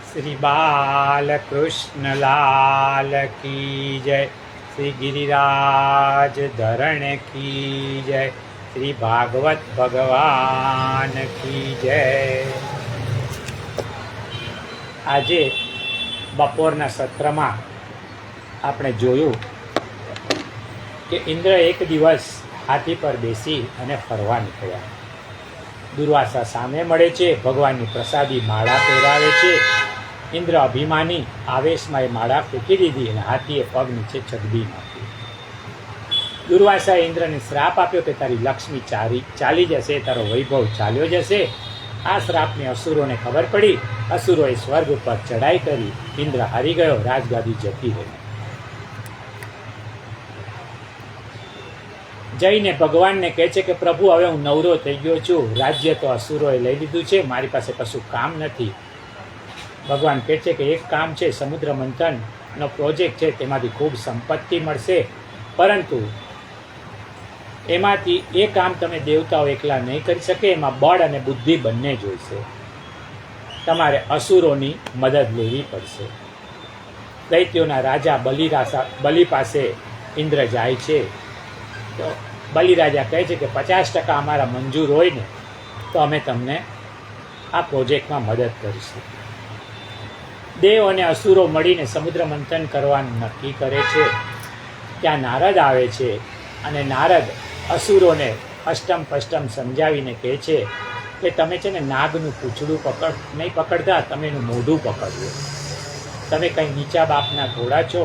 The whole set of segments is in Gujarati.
श्री बालकृष्ण लाल की जय। श्री गिरिराज धरण की जय। श्री भागवत भगवान की जय। આજે બપોરના સત્રમાં આપણે જોયું કે ઇન્દ્ર એક દિવસ હાથી પર બેસી અને ફરવા નીકળ્યા. દુર્વાસા સામે મળે છે, ભગવાનની પ્રસાદી માળા પહેરાવે છે. ઇન્દ્ર અભિમાની આવેશમાં એ માળા ફેંકી દીધી અને હાથીએ પગ નીચે ચગડી નાખી. દુર્વાસાએ ઇન્દ્રને શ્રાપ આપ્યો કે તારી લક્ષ્મી ચાલી જશે, તારો વૈભવ ચાલ્યો જશે. આ શ્રાપને અસુરોને ખબર પડી. અસુરોએ સ્વર્ગ ઉપર ચડાઈ કરી. ઇન્દ્ર હારી ગયો, રાજગાદી જતી રહી. જઈને ભગવાનને કહે છે કે પ્રભુ, હવે હું નવરો થઈ ગયો છું, રાજ્ય તો અસુરોએ લઈ લીધું છે, મારી પાસે કશું કામ નથી. ભગવાન કહે છે કે એક કામ છે, સમુદ્ર મંથનનો પ્રોજેક્ટ છે, તેમાંથી ખૂબ સંપત્તિ મળશે, પરંતુ એમાંથી એ કામ તમે દેવતાઓ એકલા નહીં કરી શકે, એમાં બળ અને બુદ્ધિ બંને જોઈશે. તમારે અસુરોની મદદ લેવી પડશે. દૈત્યોના રાજા બલિ પાસે ઇન્દ્ર જાય છે. તો બલિરાજા કહે છે કે 50% અમારા મંજૂર હોય ને તો અમે તમને આ પ્રોજેક્ટમાં મદદ કરીશું. દેવ અને અસુરો મળીને સમુદ્ર મંથન કરવાનું નક્કી કરે છે. ત્યાં નારદ આવે છે અને નારદ અસુરોને અષ્ટમ પષ્ટમ સમજાવીને કહે છે કે તમે છે ને નાગનું પૂંછડું નહીં પકડતા, તમે એનું મોઢું પકડ્યું. તમે કંઈ નીચા બાપના ઘોડા છો,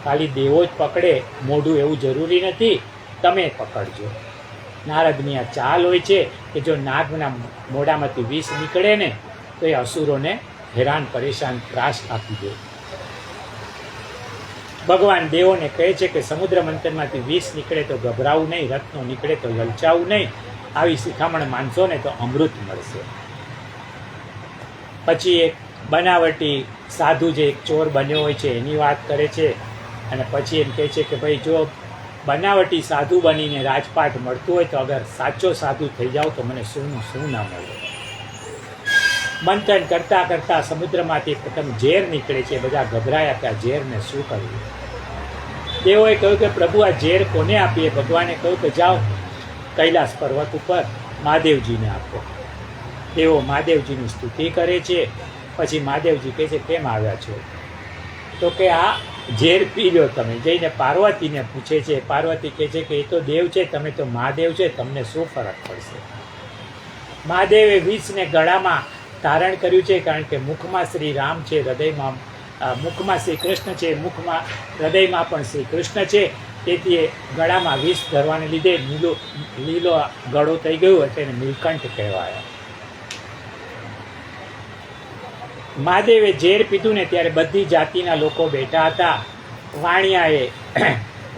ખાલી દેવો જ પકડે મોઢું એવું જરૂરી નથી, તમે પકડજો. નારદની આ ચાલ હોય છે કે જો નાગના મોઢામાંથી વિષ નીકળે ને તો એ અસુરોને હેરાન પરેશાન ત્રાસ આપી દે. ભગવાન દેવોને કહે છે કે સમુદ્ર મંથનમાંથી વિષ નીકળે તો ગભરાવું નહીં, રત્નો નીકળે તો લલચાવું નહીં. આવી શિખામણ માનશો ને તો અમૃત મળશે. પછી એક બનાવટી સાધુ જે એક ચોર બન્યો હોય છે એની વાત કરે છે અને પછી એમ કહે છે કે ભાઈ જો બનાવટી સાધુ બનીને રાજપાટ મળતું હોય તો અગર સાચો સાધુ થઈ જાઓ તો મને શું ના મળે. મંથન કરતાં કરતાં સમુદ્રમાંથી પ્રથમ ઝેર નીકળે છે. બધા ગભરાયા કે આ ઝેરને શું કરવું. દેવોએ કહ્યું કે પ્રભુ આ ઝેર કોને આપીએ? ભગવાને કહ્યું કે જાઓ કૈલાસ પર્વત ઉપર મહાદેવજીને આપો. તેઓ મહાદેવજીની સ્તુતિ કરે છે. પછી મહાદેવજી કહે છે કેમ આવ્યા છો? તો કે આ ઝેર પી લો તમે. જઈને પાર્વતીને પૂછે છે. પાર્વતી કહે છે કે એ તો દેવ છે, તમે તો મહાદેવ છે, તમને શું ફરક પડશે? મહાદેવે વિષને ગળામાં ધારણ કર્યું છે, કારણ કે મુખમાં શ્રી રામ છે, હૃદયમાં મુખમાં શ્રી કૃષ્ણ છે, મુખમાં હૃદયમાં પણ શ્રી કૃષ્ણ છે. તેથી એ ગળામાં વિષ ધરવાને લીધે લીલો ગળો થઈ ગયો એટલે એને નીલકંઠ કહેવાય. મહાદેવે ઝેર પીધું ને ત્યારે બધી જાતિના લોકો બેઠા હતા. વાણિયાએ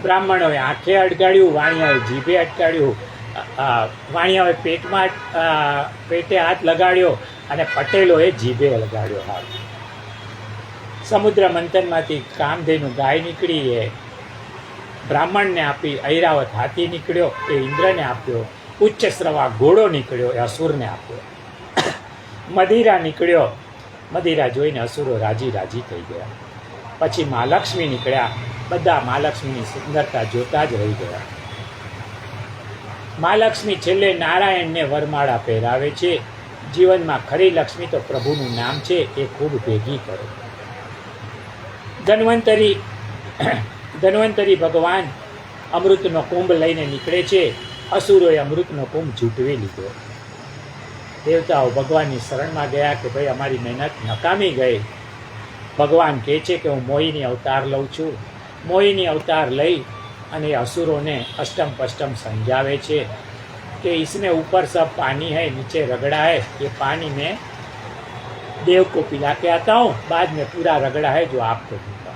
બ્રાહ્મણોએ આંખે અડગાડ્યું, વાણિયાએ જીભે અટકાડ્યું, વાણિયાઓએ પેટે હાથ લગાડ્યો અને પટેલોએ જીભે લગાડ્યો હાથ. સમુદ્ર મંથનમાંથી કામધેનું ગાય નીકળી એ બ્રાહ્મણને આપી. ઐરાવત હાથી નીકળ્યો એ ઇન્દ્રને આપ્યો. ઉચ્ચ શ્રવા ઘોડો નીકળ્યો એ અસુરને આપ્યો. મદિરા નીકળ્યો, મદિરા જોઈને અસુરો રાજી થઈ ગયા. પછી મહાલક્ષ્મી નીકળ્યા. બધા મહાલક્ષ્મીની સુંદરતા જોતા જ રહી ગયા. મહાલક્ષ્મી છેલ્લે નારાયણને વરમાળા પહેરાવે છે. જીવનમાં ખરી લક્ષ્મી તો પ્રભુનું નામ છે, એ ખૂબ ભેગી કરો. ધન્વંતરી ભગવાન અમૃતનો કુંભ લઈને નીકળે છે. અસુરોએ અમૃતનો કુંભ ઝૂંટવી લીધો. દેવતાઓ ભગવાનની શરણમાં ગયા કે ભાઈ અમારી મહેનત નકામી ગઈ. ભગવાન કહે છે કે હું મોહિની અવતાર લઉં છું. મોહિની અવતાર લઈ અને અસુરોને અષ્ટમ પષ્ટમ સમજાવે છે कि इसमें ऊपर सब पानी है, नीचे रगड़ा है. ये पानी में देव को पिला के आता हूँ, बाद में पूरा रगड़ा है जो आपको दूंगा.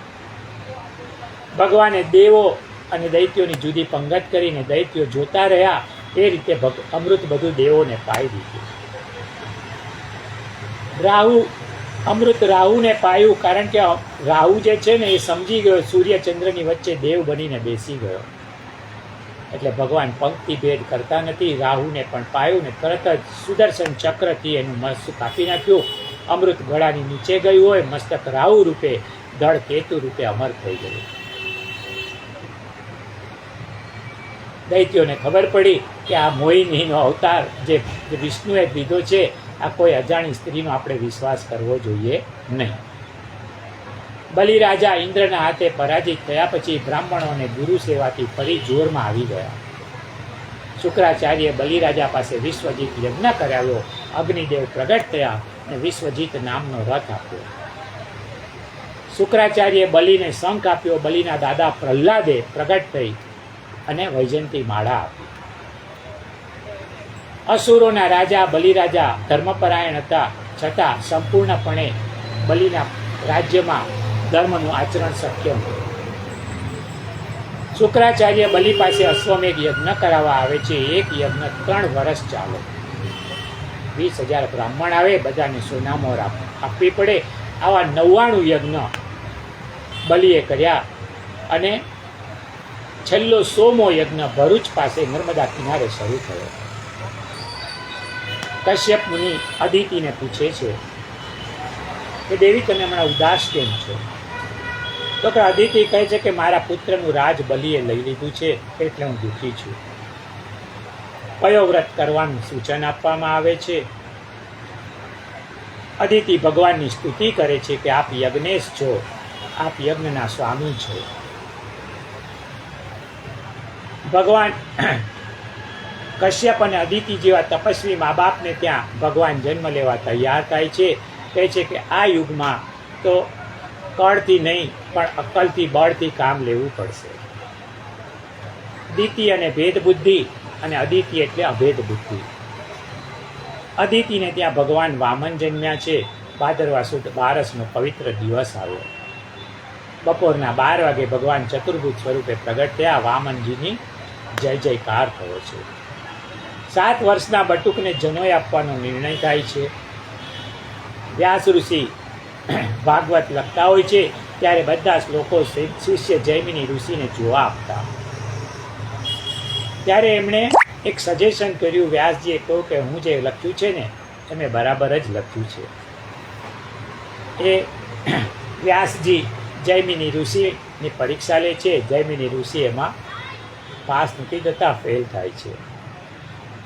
ભગવાને દેવો અને દૈત્યોની જુદી પંગત કરીને દૈત્યો જોતા રહ્યા. એ રીતે અમૃત બધું દેવોને પાઈ દીધું. અમૃત રાહુને પાયું, કારણ કે રાહુ જે છે ને એ સમજી ગયો સૂર્ય ચંદ્રની વચ્ચે દેવ બનીને બેસી ગયો. એટલે ભગવાન પંક્તિ ભેદ કરતા નથી. રાહુને પણ પાયું ને તરત જ સુદર્શન ચક્રથી એનું મસ્ત કાપી નાખ્યું અમૃત ગળાની નીચે ગયું હોય, મસ્તક રાહુ રૂપે, ધડ કેતુ રૂપે અમર થઈ ગયું. દૈત્યોને ખબર પડી કે આ મોહિનીનો અવતાર જે વિષ્ણુએ દીધો છે, આ કોઈ અજાણી સ્ત્રીનો આપણે વિશ્વાસ કરવો જોઈએ નહીં. બલિરાજા ઇન્દ્રના હાથે પરાજિત થયા પછી બ્રાહ્મણો અને ગુરુ સેવાથી ફરી જોરમાં આવી ગયા. શુક્રાચાર્ય બલિરાજા પાસે વિશ્વજીત યજ્ઞ કરાવ્યો. અગ્નિદેવ પ્રગટ થયા અને વિશ્વજીત નામનો રથ આપ્યો. શુક્રાચાર્ય બલિને શંખ આપ્યો. બલિના દાદા પ્રહલાદે પ્રગટ થઈ અને વૈજયંતી માળા આપી. અસુરોના રાજા બલિરાજા ધર્મપરાયણ હતા, છતાં સંપૂર્ણપણે બલિના રાજ્યમાં ધર્મનું આચરણ શક્ય નહોતું. શુક્રાચાર્ય બલિ પાસે અશ્વમેઘ યજ્ઞ કરાવવા આવે છે. એક યજ્ઞ 3 વર્ષ ચાલે. 20,000 બ્રાહ્મણ આવે, બધાને સોનામોર આપવી પડે. આવા 99 યજ્ઞ બલિએ કર્યા અને છેલ્લો 100મો યજ્ઞ ભરૂચ પાસે નર્મદા કિનારે શરૂ થયો. કશ્યપ મુનિ અદિતિને પૂછે છે કે દેવી, તમે હમણાં ઉદાસ કેમ છો? તો કે અદિતિ કહે છે કે મારા પુત્રનું રાજ બલિએ લઈ લીધું છે, એટલે હું દુઃખી છું. કયો વ્રત કરવાનું સૂચન આપવામાં આવે છે? અદિતિ ભગવાનની સ્તુતિ કરે છે કે આપ યજ્ઞેશ છો, આપ યજ્ઞના સ્વામી છો. ભગવાન કશ્યપ અને અદિતિ જેવા તપસ્વી મા બાપને ત્યાં ભગવાન જન્મ લેવા તૈયાર થાય છે. કહે છે કે આ યુગમાં તો કળથી નહીં પણ અક્કલથી, બળથી કામ લેવું પડશે. દિતિ અને ભેદ બુદ્ધિ અને અદિતિ એટલે અભેદ બુદ્ધિ. અદિતિને ત્યાં ભગવાન વામન જન્મ્યા છે. ભાદરવા સુદ 12નો પવિત્ર દિવસ આવ્યો. બપોરના 12 વાગે ભગવાન ચતુર્ભુજ સ્વરૂપે પ્રગટ થયા. વામનજીની જય જયકાર થયો છે. 7 વર્ષના બટુકને જનોય આપવાનો નિર્ણય થાય છે. વ્યાસ ઋષિ ભાગવત લખતા હોય છે ત્યારે બધા શ્લોકો શિષ્ય જૈમિની ઋષિને જોવા આપતા. ત્યારે એમણે એક સજેશન કર્યું. વ્યાસજીએ કહ્યું કે હું જે લખ્યું છે ને, તમે બરાબર જ લખ્યું છે. એ વ્યાસજી જૈમિની ઋષિની પરીક્ષા લે છે. જૈમિની ઋષિ એમાં પાસ નથી થતા, ફેલ થાય છે.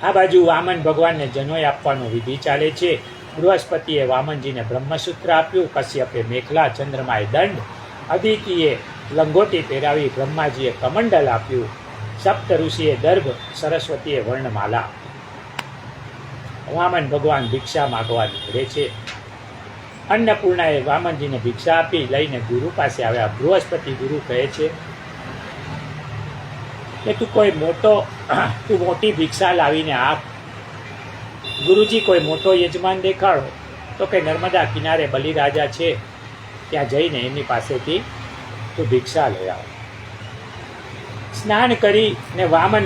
આ બાજુ વામન ભગવાનને જનોય આપવાનો વિધિ ચાલે છે. બૃહસ્પતિએ વામનજીને બ્રહ્મસૂત્ર આપ્યું, કશ્યપે મેખલા, ચંદ્રમાએ દંડ, અદિતિએ લંગોટી પહેરાવી, બ્રહ્માજીએ કમંડલ આપ્યું, સપ્ત ઋષિએ દર્ભ, સરસ્વતીએ વર્ણમાલા. વામન ભગવાન ભિક્ષા માગવા નીકળે છે. અન્નપૂર્ણાએ વામનજીને ભિક્ષા આપી લઈને ગુરુ પાસે આવ્યા. બૃહસ્પતિ ગુરુ કહે છે કે તું મોટી ભિક્ષા લાવીને આપ. ગુરુજી, કોઈ મોટો યજમાન દેખાડો. તો કે નર્મદા કિનારે બલિરાજા છે, ત્યાં જઈને એમની પાસેથી તું ભિક્ષા લઈ આવ. સ્નાન કરીને વામન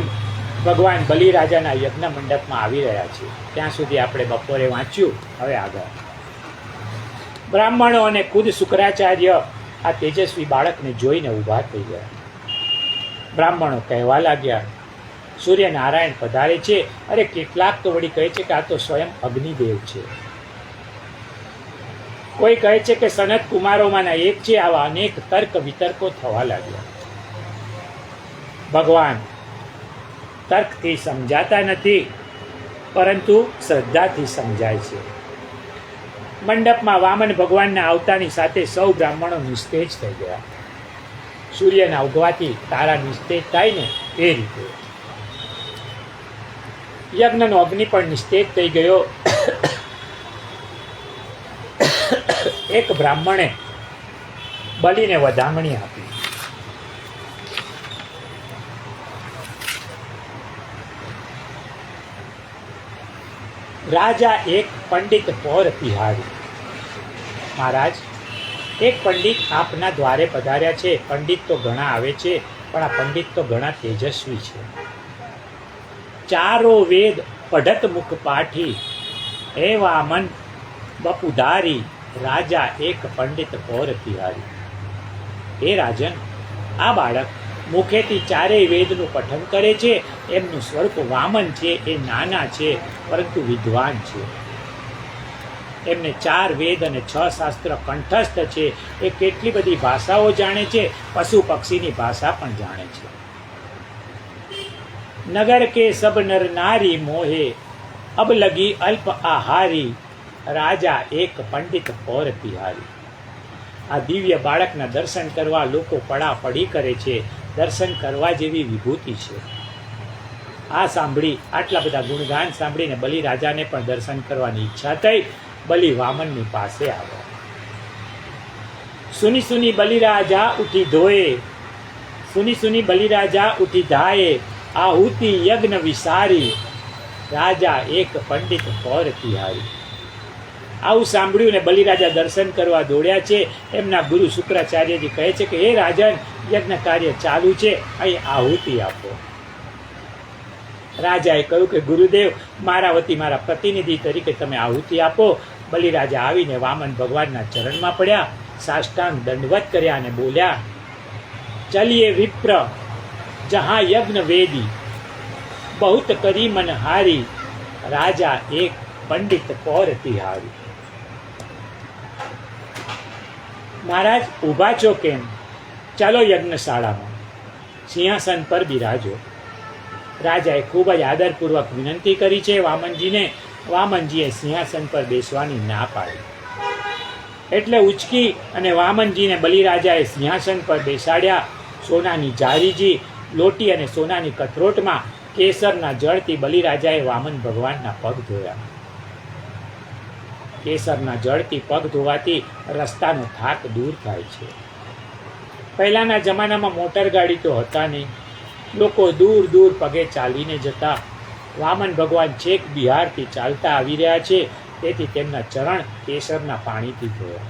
ભગવાન બલિરાજાના યજ્ઞ મંડપમાં આવી રહ્યા છે. ત્યાં સુધી આપણે બપોરે વાંચ્યું. હવે આગળ બ્રાહ્મણો અને ખુદ શુક્રાચાર્ય આ તેજસ્વી બાળકને જોઈને ઊભા થઈ ગયા. બ્રાહ્મણો કહેવા લાગ્યા, સૂર્યનારાયણ પધારે છે. અરે કેટલાક તો વળી કહે છે કે આ તો સ્વયં અગ્નિદેવ છે. કોઈ કહે છે કે સનત કુમારોમાંના એક છે. આવા અનેક તર્ક વિતર્કો થવા લાગ્યા. ભગવાન તર્કથી સમજાતા નથી, પરંતુ શ્રદ્ધાથી સમજાય છે. મંડપમાં વામન ભગવાનના આવતાની સાથે સૌ બ્રાહ્મણો નિસ્તેજ થઈ ગયા. સૂર્યના ઉગવાથી તારા નિસ્તેજ થાય ને એ રીતે યજ્ઞનો અગ્નિ પણ નિસ્તેજ થઈ ગયો. એક બ્રાહ્મણે બલિને વધામણી આપી. રાજા એક પંડિત પોર પિહારી. મહારાજ, એક પંડિત આપના દ્વારે પધાર્યા છે. પંડિત તો ઘણા આવે છે, પણ આ પંડિત તો ઘણા તેજસ્વી છે. ચારો વેદ પઢત મુખ પાઠી, હે વામન બપુધારી, રાજા એક પંડિત પોર પિહારી. હે રાજન, આ બાળક મુખેથી ચારેય વેદનું પઠન કરે છે. એમનું સ્વરૂપ વામન છે. એ નાના છે, પરંતુ વિદ્વાન છે. એમને 4 વેદ અને 6 શાસ્ત્ર કંઠસ્થ છે. એ કેટલી બધી ભાષાઓ જાણે છે, પશુ પક્ષીની ભાષા પણ જાણે છે. નગર કે સબ નર નારી મોહે અબ લગી અલ્પ આહારી, રાજા એક પંડિત પૌર તિહારી. આ દિવ્ય બાળકના દર્શન કરવા લોકો પડાપડી કરે છે. દર્શન કરવા જેવી વિભૂતિ છે. આ સાંભળી, આટલા બધા ગુણગાન સાંભળીને બલિરાજાને પણ દર્શન કરવાની ઈચ્છા થઈ. બલિ વામનની પાસે આવ્યા. સુની સુની બલિરાજા ઉઠી ધોએ, સુની સુની બલિરાજા ઉઠી ધાયે, આહુતિ યજ્ઞ વિસારી, રાજા એક પંડિત પૌર તિહારી. આવું સાંભળ્યું ને બલિરાજા દર્શન કરવા દોડ્યા છે. એમના ગુરુ શુક્રાચાર્યજી કહે છે કે હે રાજન, યજ્ઞ કાર્ય ચાલુ છે, અહીં આહુતિ આપો. રાજાએ કહ્યું કે ગુરુદેવ, મારા વતી મારા પ્રતિનિધિ તરીકે તમે આહુતિ આપો. બલિરાજા આવીને વામન ભગવાનના ચરણમાં પડ્યા, સાષ્ટાંગ દંડવત કર્યા અને બોલ્યા, ચલિએ વિપ્ર જહાં યજ્ઞ વેદી, બહુત કરી મન હારી, રાજા એક પંડિત પૌર તિહારી. મહારાજ ઊભા છો કેમ? ચાલો યજ્ઞશાળામાં, સિંહાસન પર બિરાજો. રાજાએ ખૂબ જ આદરપૂર્વક વિનંતી કરી છે વામનજીને. વામનજીએ સિંહાસન પર બેસવાની ના પાડી. એટલે ઉચકી અને વામનજીને બલિરાજાએ સિંહાસન પર બેસાડ્યા. સોનાની જારીજી, લોટી અને સોનાની કથરોટમાં કેસરના જળથી બલિરાજાએ વામન ભગવાનના પગ ધોયા. કેસરના જળથી પગ ધોવાથી રસ્તાનો થાક દૂર થાય છે. પહેલાના જમાનામાં મોટર ગાડી તો હતા નહીં. લોકો દૂર દૂર પગે ચાલીને જતા. વામન ભગવાન છેક બિહારથી ચાલતા આવી રહ્યા છે, તેથી તેમના ચરણ કેસરના પાણીથી ધોયા.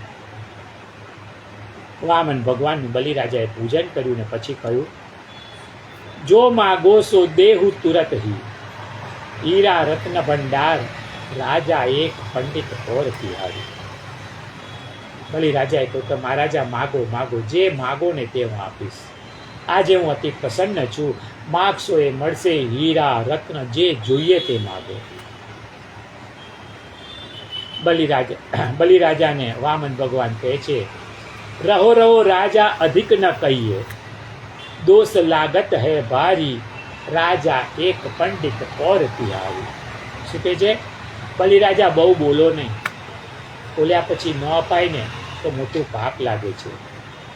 વામન ભગવાનનું બલિરાજાએ પૂજન કર્યું ને પછી કહ્યું, જો માગો સો દેહુ તુરત હી, હીરા રત્ન ભંડાર, રાજા એક પંડિત પૌર તિહારી. બલિરાજાએ કહ્યું કે મહારાજા માગો માગો, જે માગો ને તે હું આપીશ. આજે હું અતિ પ્રસન્ન છું. માગશો એ મળશે, હીરા રત્ન જે જોઈએ તે માગો. બલિરાજાને વામન ભગવાન કહે છે, રહો રહો રાજા અધિક ન કહીએ, દોષ લાગત હૈ ભારી, રાજા એક પંડિત પૌર તિહારી. શું કહે છે? બલિરાજા બહુ બોલો નહીં, બોલ્યા પછી ન અપાય ને તો મોટું પાપ લાગે છે.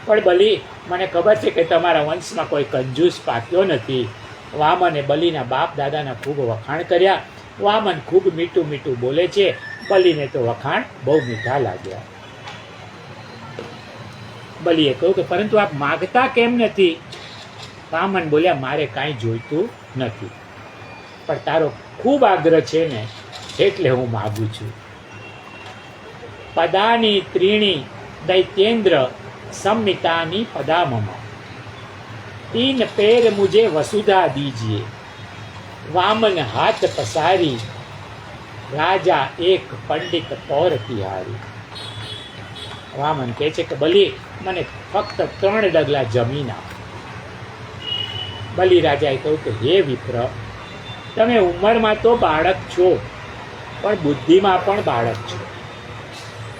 પણ બલિ, મને ખબર છે કે તમારા વંશમાં કોઈ કંજૂસ પાક્યો નથી. વામને બલિના બાપ દાદાના ખૂબ વખાણ કર્યા. વામન ખૂબ મીઠું મીઠું બોલે છે. બલિને તો વખાણ બહુ મીઠા લાગ્યા. બલિએ કહ્યું કે પરંતુ આપ માગતા કેમ નથી? વામન બોલ્યા, મારે કાંઈ જોઈતું નથી, પણ તારો ખૂબ આગ્રહ છે ને એટલે હું માગું છું. પદાની ત્રીણી દૈત્યેન્દ્ર સંમિતાની પદામમ, તીન પેર મુझे વસુધા દીજીએ, વામન હાથ પસારી, રાજા એક પંડિત પૌર તિહારી. વામન કહે છે કે બલિ, મને ફક્ત 3 ડગલા જમીન આપ. બલિરાજાએ કહ્યું કે હે વિપ્ર, તમે ઉંમરમાં તો બાળક છો, પણ બુદ્ધિમાં પણ બાળક છો.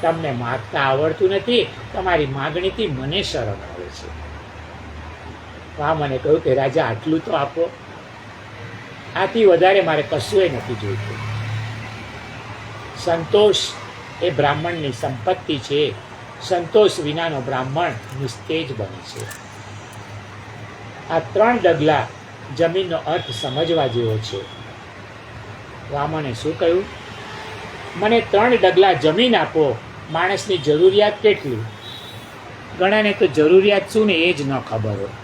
તમને માગતા આવડતું નથી. તમારી માગણીથી મને શરમ આવે છે. વામને કહ્યું કે રાજા આટલું તો આપો, આથી વધારે મારે કશું નથી જોઈતું. સંતોષ એ બ્રાહ્મણની સંપત્તિ છે. સંતોષ વિનાનો બ્રાહ્મણ નિસ્તેજ બને છે. આ 3 ડગલા જમીનનો અર્થ સમજવા જેવો છે. વામને શું કહ્યું? મને 3 ડગલા જમીન આપો. માણસની જરૂરિયાત કેટલી? ઘણાને તો જરૂરિયાત શું ને એ જ ન ખબર હોય.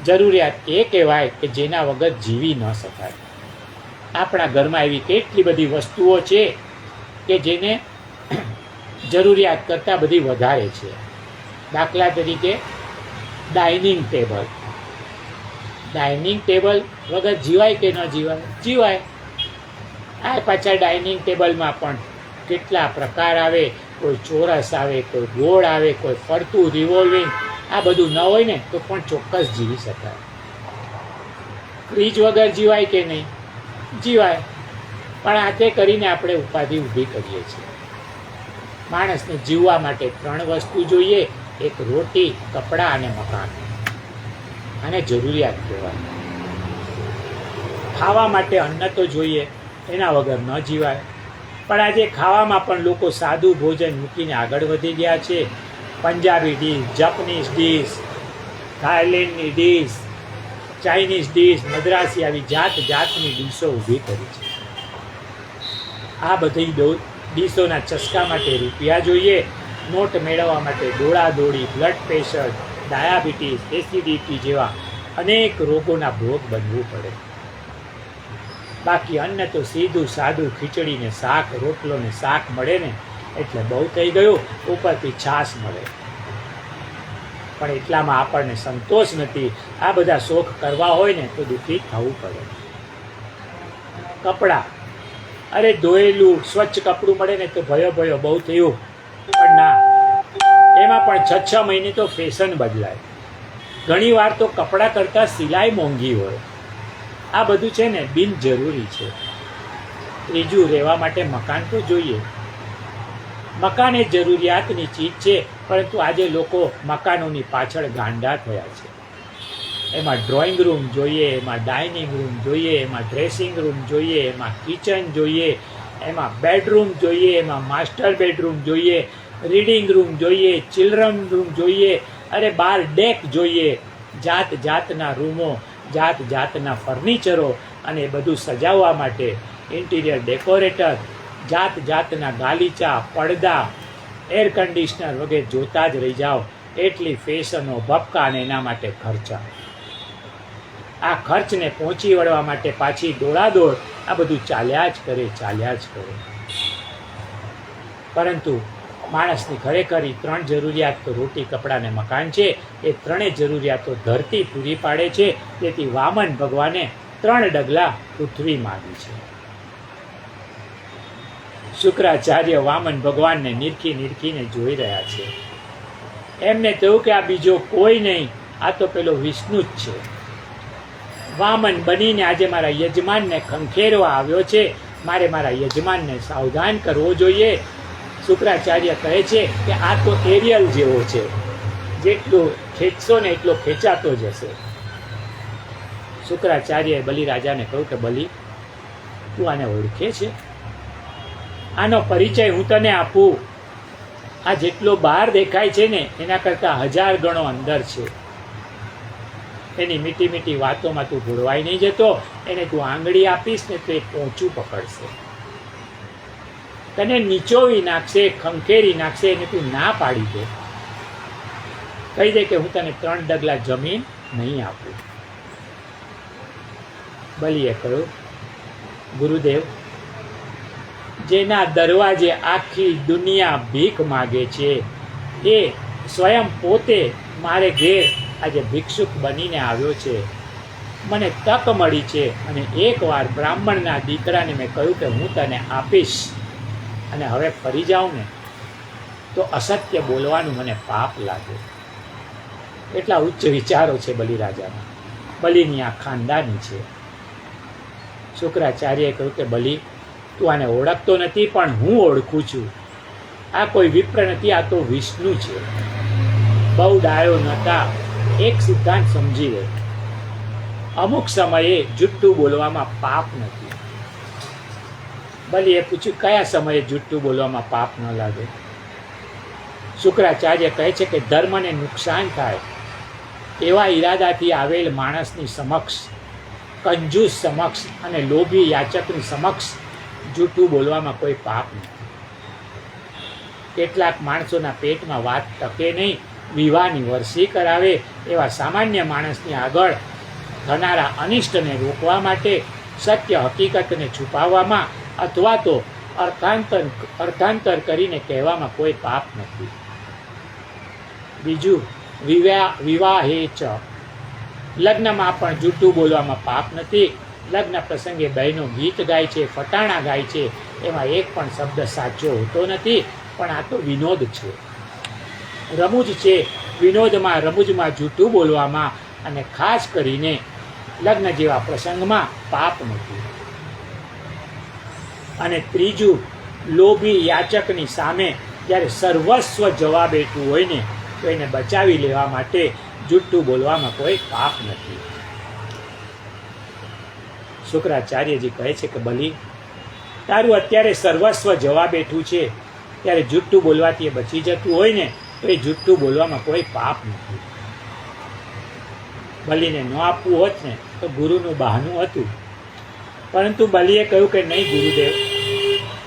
જરૂરિયાત એ કહેવાય કે જેના વગર જીવી ન શકાય. આપણા ઘરમાં એવી કેટલી બધી વસ્તુઓ છે કે જેને જરૂરિયાત કરતાં બધી વધારે છે. દાખલા તરીકે ડાઇનિંગ ટેબલ. ડાઇનિંગ ટેબલ વગર જીવાય કે ન જીવાય? જીવાય. આ પાછા ડાઇનિંગ ટેબલમાં પણ કેટલા પ્રકાર આવે. કોઈ ચોરસ આવે, કોઈ ગોળ આવે, કોઈ ફરતું રિવોલ્વિંગ. આ બધું ન હોય ને તો પણ ચોક્કસ જીવી શકાય. ફ્રીજ વગર જીવાય કે નહીં? જીવાય. પણ આ તે કરીને આપણે ઉપાધિ ઊભી કરીએ છીએ. માણસને જીવવા માટે 3 વસ્તુ જોઈએ, એક રોટી, કપડાં અને મકાન. આને જરૂરિયાત કહેવાય. ખાવા માટે અન્ન તો જોઈએ, એના વગર ન જીવાય. પણ આજે ખાવામાં પણ લોકો સાદું ભોજન મૂકીને આગળ વધી ગયા છે. પંજાબી ડીશ, જાપાનીઝ ડીશ, થાઈલેન્ડની ડીશ, ચાઇનીઝ ડીશ, મદ્રાસી, આવી જાત જાતની ડીશો ઊભી કરી છે. આ બધી ડીશોના ચસ્કા માટે રૂપિયા જોઈએ, નોટ મેળવવા માટે દોડાદોડી, બ્લડ પ્રેશર, ડાયાબિટીસ, એસિડિટી જેવા અનેક રોગોના ભોગ બનવું પડે. બાકી અન્ન તો સીધું સાદું ખીચડી ને શાક, રોટલો ને શાક મળે ને એટલે બહુ થઈ ગયું, ઉપરથી છાશ મળે. પણ એટલામાં આપણને સંતોષ નથી. આ બધા શોખ કરવા હોય ને તો દુઃખી થવું પડે. કપડાં, અરે ધોયેલું સ્વચ્છ કપડું મળે ને તો ભયો બહુ થયું. પણ ના, એમાં પણ 6 મહિને તો ફેશન બદલાય. ઘણી વાર તો કપડાં કરતાં સિલાઈ મોંઘી હોય. આ બધું છે ને બિનજરૂરી છે. ત્રીજું, રહેવા માટે મકાન તો જોઈએ. મકાન એ જરૂરિયાતની ચીજ છે, પરંતુ આજે લોકો મકાનોની પાછળ ગાંડા થયા છે. એમાં ડ્રોઈંગ રૂમ જોઈએ, એમાં ડાઇનિંગ રૂમ જોઈએ, એમાં ડ્રેસિંગ રૂમ જોઈએ, એમાં કિચન જોઈએ, એમાં બેડરૂમ જોઈએ, એમાં માસ્ટર બેડરૂમ જોઈએ, રીડિંગ રૂમ જોઈએ, ચિલ્ડ્રન રૂમ જોઈએ, અરે બાર ડેક જોઈએ, જાત જાતના રૂમો, જાત જાતના ફર્નિચરો, અને એ બધું સજાવવા માટે ઇન્ટિરિયર ડેકોરેટર, જાત જાતના ગાલીચા, પડદા, એર કન્ડિશનર વગેરે જોતા જ રહી જાઓ. એટલી ફેશનો, ભપકા અને એના માટે ખર્ચા. આ ખર્ચને પહોંચી વળવા માટે પાછી દોડાદોડ, આ બધું ચાલ્યા જ કરે. પરંતુ માણસની ખરેખર 3 જરૂરિયાત તો રોટી, કપડાં ને મકાન છે. એ 3 જરૂરિયાતો ધરતી પૂરી પાડે છે. તેથી વામન ભગવાને 3 ડગલા પૃથ્વી માંગી છે. શુક્રાચાર્ય વામન ભગવાનને નીરખીને જોઈ રહ્યા છે. એમને કહ્યું કે આ બીજો કોઈ નહીં, આ તો પેલો વિષ્ણુ જ છે. વામન બનીને આજે મારા યજમાનને ખંખેરવા આવ્યો છે. મારે મારા યજમાનને સાવધાન કરવો જોઈએ. શુક્રાચાર્ય કહે છે કે આ તો એરિયલ જેવો છે, જેટલું ખેંચશો ને એટલો ખેંચાતો જશે. શુક્રાચાર્યએ બલિરાજાને કહ્યું કે બલિ, તું આને ઓળખે છે? આનો પરિચય હું તને આપું. આ જેટલો બહાર દેખાય છે ને એના કરતાં 1000 ગણો અંદર છે. એની મીઠી મીઠી વાતોમાં તું ભૂલવાઈ નહીં જતો. એને તું આંગળી આપીશ ને તો એ પહોંચું પકડશે, તને નીચોવી નાખશે, ખંખેરી નાખશે. એને તું ના પાડી દે, કહી દે કે હું તને 3 ડગલા જમીન નહીં આપું. બલિએ કહ્યું, ગુરુદેવ, જેના દરવાજે આખી દુનિયા ભીખ માગે છે, એ સ્વયં પોતે મારે ઘેર આજે ભિક્ષુક બનીને આવ્યો છે. મને તક મળી છે અને એકવાર બ્રાહ્મણના દીકરાને મેં કહ્યું કે હું તને આપીશ, અને હવે ફરી જાઉં ને તો અસત્ય બોલવાનું મને પાપ લાગે. એટલા ઉચ્ચ વિચારો છે બલિરાજાના. બલિની આ ખાનદાની છે. શુક્રાચાર્યએ કહ્યું કે બલિ, તું આને ઓળખતો નથી, પણ હું ઓળખું છું. આ કોઈ વિપ્ર નથી, આ તો વિષ્ણુ છે. બહુ ડાયો નહોતા. એક સિદ્ધાંત સમજી લે, અમુક સમયે જુઠ્ઠું બોલવામાં પાપ નથી. બલિએ પૂછ્યું, કયા સમયે જુઠ્ઠું બોલવામાં પાપ ન લાગે? શુક્રાચાર્ય કહે છે કે ધર્મને નુકસાન થાય એવા ઈરાદાથી આવેલ માણસની સમક્ષ, કંજૂસ સમક્ષ અને લોભી યાચકની સમક્ષ જૂઠું બોલવામાં કોઈ પાપ નથી. કેટલાક માણસોના પેટમાં વાત ટકે નહીં, વિવાહની વર્ષી કરાવે એવા સામાન્ય માણસની આગળ થનારા અનિષ્ટને રોકવા માટે સત્ય હકીકતને છુપાવવામાં અથવા તો અર્થાંતર કરીને કહેવામાં કોઈ પાપ નથી. બીજું, વિવાહે ચ, લગ્નમાં પણ જૂઠું બોલવામાં પાપ નથી. લગ્ન પ્રસંગે બહેનો ગીત ગાય છે, ફટાણા ગાય છે, એમાં એક પણ શબ્દ સાચો હોતો નથી. પણ આ તો વિનોદ છે, રમૂજ છે. વિનોદમાં, રમૂજમાં જૂઠું બોલવામાં અને ખાસ કરીને લગ્ન જેવા પ્રસંગમાં પાપ નથી. અને ત્રીજું, લોભી યાચકની સામે જ્યારે સર્વસ્વ જવાબ એટલું હોય ને તો એને બચાવી લેવા માટે જુઠ્ઠું બોલવામાં કોઈ પાપ નથી. શુક્રાચાર્યજી કહે છે કે બલી, તારું અત્યારે સર્વસ્વ જવાબ બેઠું છે ત્યારે જુઠ્ઠું બોલવાથી એ બચી જતું હોય ને તો એ જુઠ્ઠું બોલવામાં કોઈ પાપ નથી. બલીને ન આપવું હોત ને તો ગુરુનું બહાનું હતું, પરંતુ બલીએ કહ્યું કે નહીં ગુરુદેવ,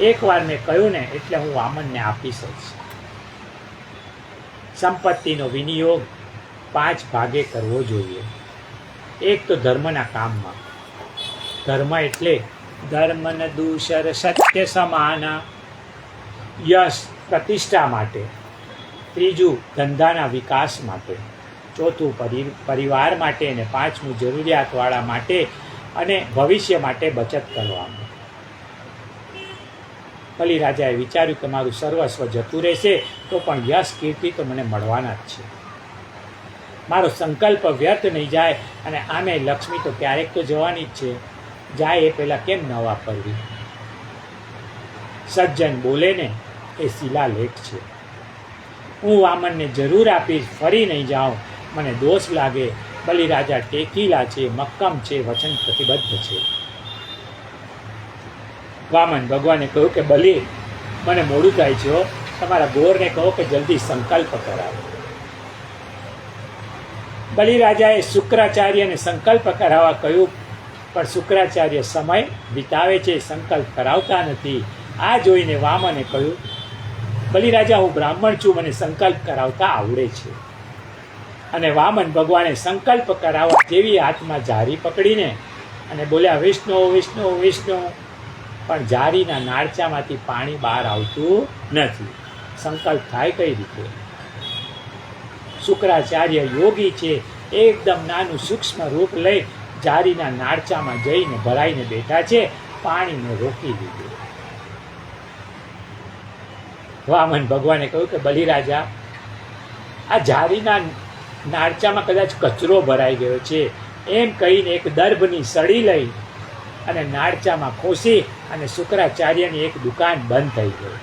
એકવાર મેં કહ્યું ને એટલે હું વામનને આપીશ જ. સંપત્તિનો વિનિયોગ 5 ભાગે કરવો જોઈએ. એક તો ધર્મના કામમાં. ધર્મ એટલે ધર્મન દૂષર સત્ય સમાના, યશ પ્રતિષ્ઠા માટે. ત્રીજું, ધંધાના વિકાસ માટે. ચોથું, પરિવાર માટે. અને પાંચમું, જરૂરિયાતવાળા માટે અને ભવિષ્ય માટે બચત કરવાનું. બલિરાજાએ વિચાર્યું કે મારું સર્વસ્વ જતું રહેશે તો પણ યશ કીર્તિ તો મને મળવાના જ છે. મારો સંકલ્પ વ્યર્થ નહીં જાય, અને આમે લક્ષ્મી તો ક્યારેક તો જવાની જ છે. જાય એ પહેલાં કેમ ન વાપરવી? સજ્જન બોલે ને એ શિલાલેખ છે. હું વામનને જરૂર આપીશ, ફરી નહીં જાઉં, મને દોષ લાગે. બલિરાજા ટેકીલા છે, મક્કમ છે, વચન પ્રતિબદ્ધ છે. વામન ભગવાને કહ્યું કે બલિ, મને મોડું થાય છે, તમારા ગોરને કહો કે જલ્દી સંકલ્પ કરાવો. બલિરાજાએ શુક્રાચાર્યને સંકલ્પ કરાવવા કહ્યું, પણ શુક્રાચાર્ય સમય વિતાવે છે, સંકલ્પ કરાવતા નથી. આ જોઈને વામને કહ્યું, બલિરાજા, હું બ્રાહ્મણ છું, મને સંકલ્પ કરાવતા આવડે છે. અને વામન ભગવાને સંકલ્પ કરાવવા જેવી હાથમાં જારી પકડીને અને બોલ્યા, વિષ્ણુ વિષ્ણુ વિષ્ણુ, પણ જારીના નાળચામાંથી પાણી બહાર આવતું નથી. સંકલ્પ થાય કઈ રીતે? શુક્રાચાર્ય યોગી છે, એકદમ નાનું સૂક્ષ્મ રૂપ લઈ જારીના નાળચામાં જઈને ભરાઈને બેઠા છે, પાણીને રોકી દીધું. વામન ભગવાને કહ્યું કે બલિરાજા, આ જારીના નાળચામાં કદાચ કચરો ભરાઈ ગયો છે. એમ કહીને એક દર્ભની સળી લઈ અને નાળચામાં ખોસી અને શુક્રાચાર્યની એક દુકાન બંધ થઈ ગઈ.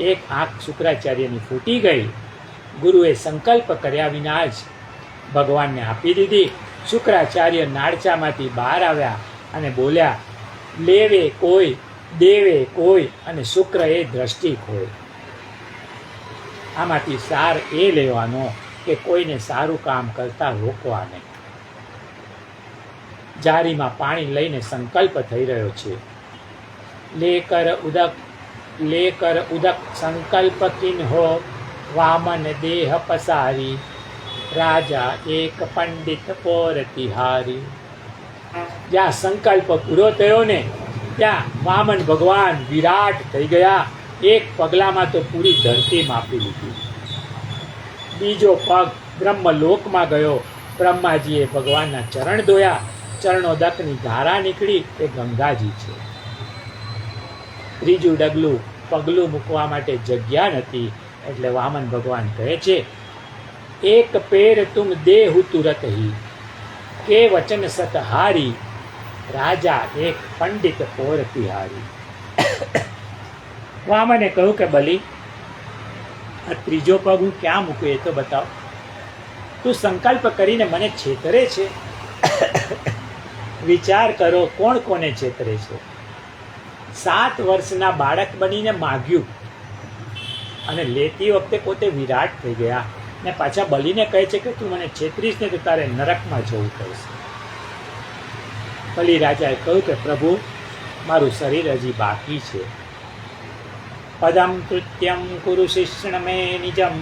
એક આંખ શુક્રાચાર્યની ફૂટી ગઈ. ગુરુએ સંકલ્પ કર્યા વિના જ ભગવાનને આપી દીધી. શુક્રાચાર્ય નાળચામાંથી બહાર આવ્યા અને બોલ્યા, લેવે કોઈ, દેવે કોઈ, અને શુક્ર એ દ્રષ્ટિ ખોય. આમાંથી સાર એ લેવાનો કે કોઈને સારું કામ કરતા રોકવા નહીં. જારીમાં પાણી લઈને સંકલ્પ થઈ રહ્યો છે. લેકર ઉદક સંકલ્પ કિન્હો, વામન દેહ પસારી, રાજા એક પંડિત પોર તિહારી. જ્યાં સંકલ્પ પૂરો થયો ને ત્યાં વામન ભગવાન વિરાટ થઈ ગયા. એક પગલામાં તો પૂરી ધરતી માપી લીધી. બીજો પગ બ્રહ્મલોકમાં ગયો. બ્રહ્માજીએ ભગવાનના ચરણ ધોયા. ચરણોદકની ધારા નીકળી, એ ગંગાજી છે. ત્રીજું પગલું મૂકવા માટે જગ્યા નથી, એટલે વામન ભગવાન કહે છે, એક પેર તુમ દેહુ તુરત હી, કે વચન સતહારી, રાજા એક પંડિત પોર તિહારી. વામને કહ્યું કે બલી, આ ત્રીજો પગ હું ક્યાં મૂકું એ તો બતાવ. તું સંકલ્પ કરીને મને છેતરે છે. વિચાર કરો, કોણ કોને છેતરે છે? 7 વર્ષના બાળક બનીને માગ્યું અને લેતી વખતે પોતે વિરાટ થઈ ગયા, ને પાછા બલીને કહે છે કે તું મને છેતરીશ ને તો તારે નરકમાં જવું પડશે. બલિરાજાએ કહ્યું કે પ્રભુ, મારું શરીર હજી બાકી છે. પદમ કૃત્યમ કુરુ શિષ્ણ મે નિજમ.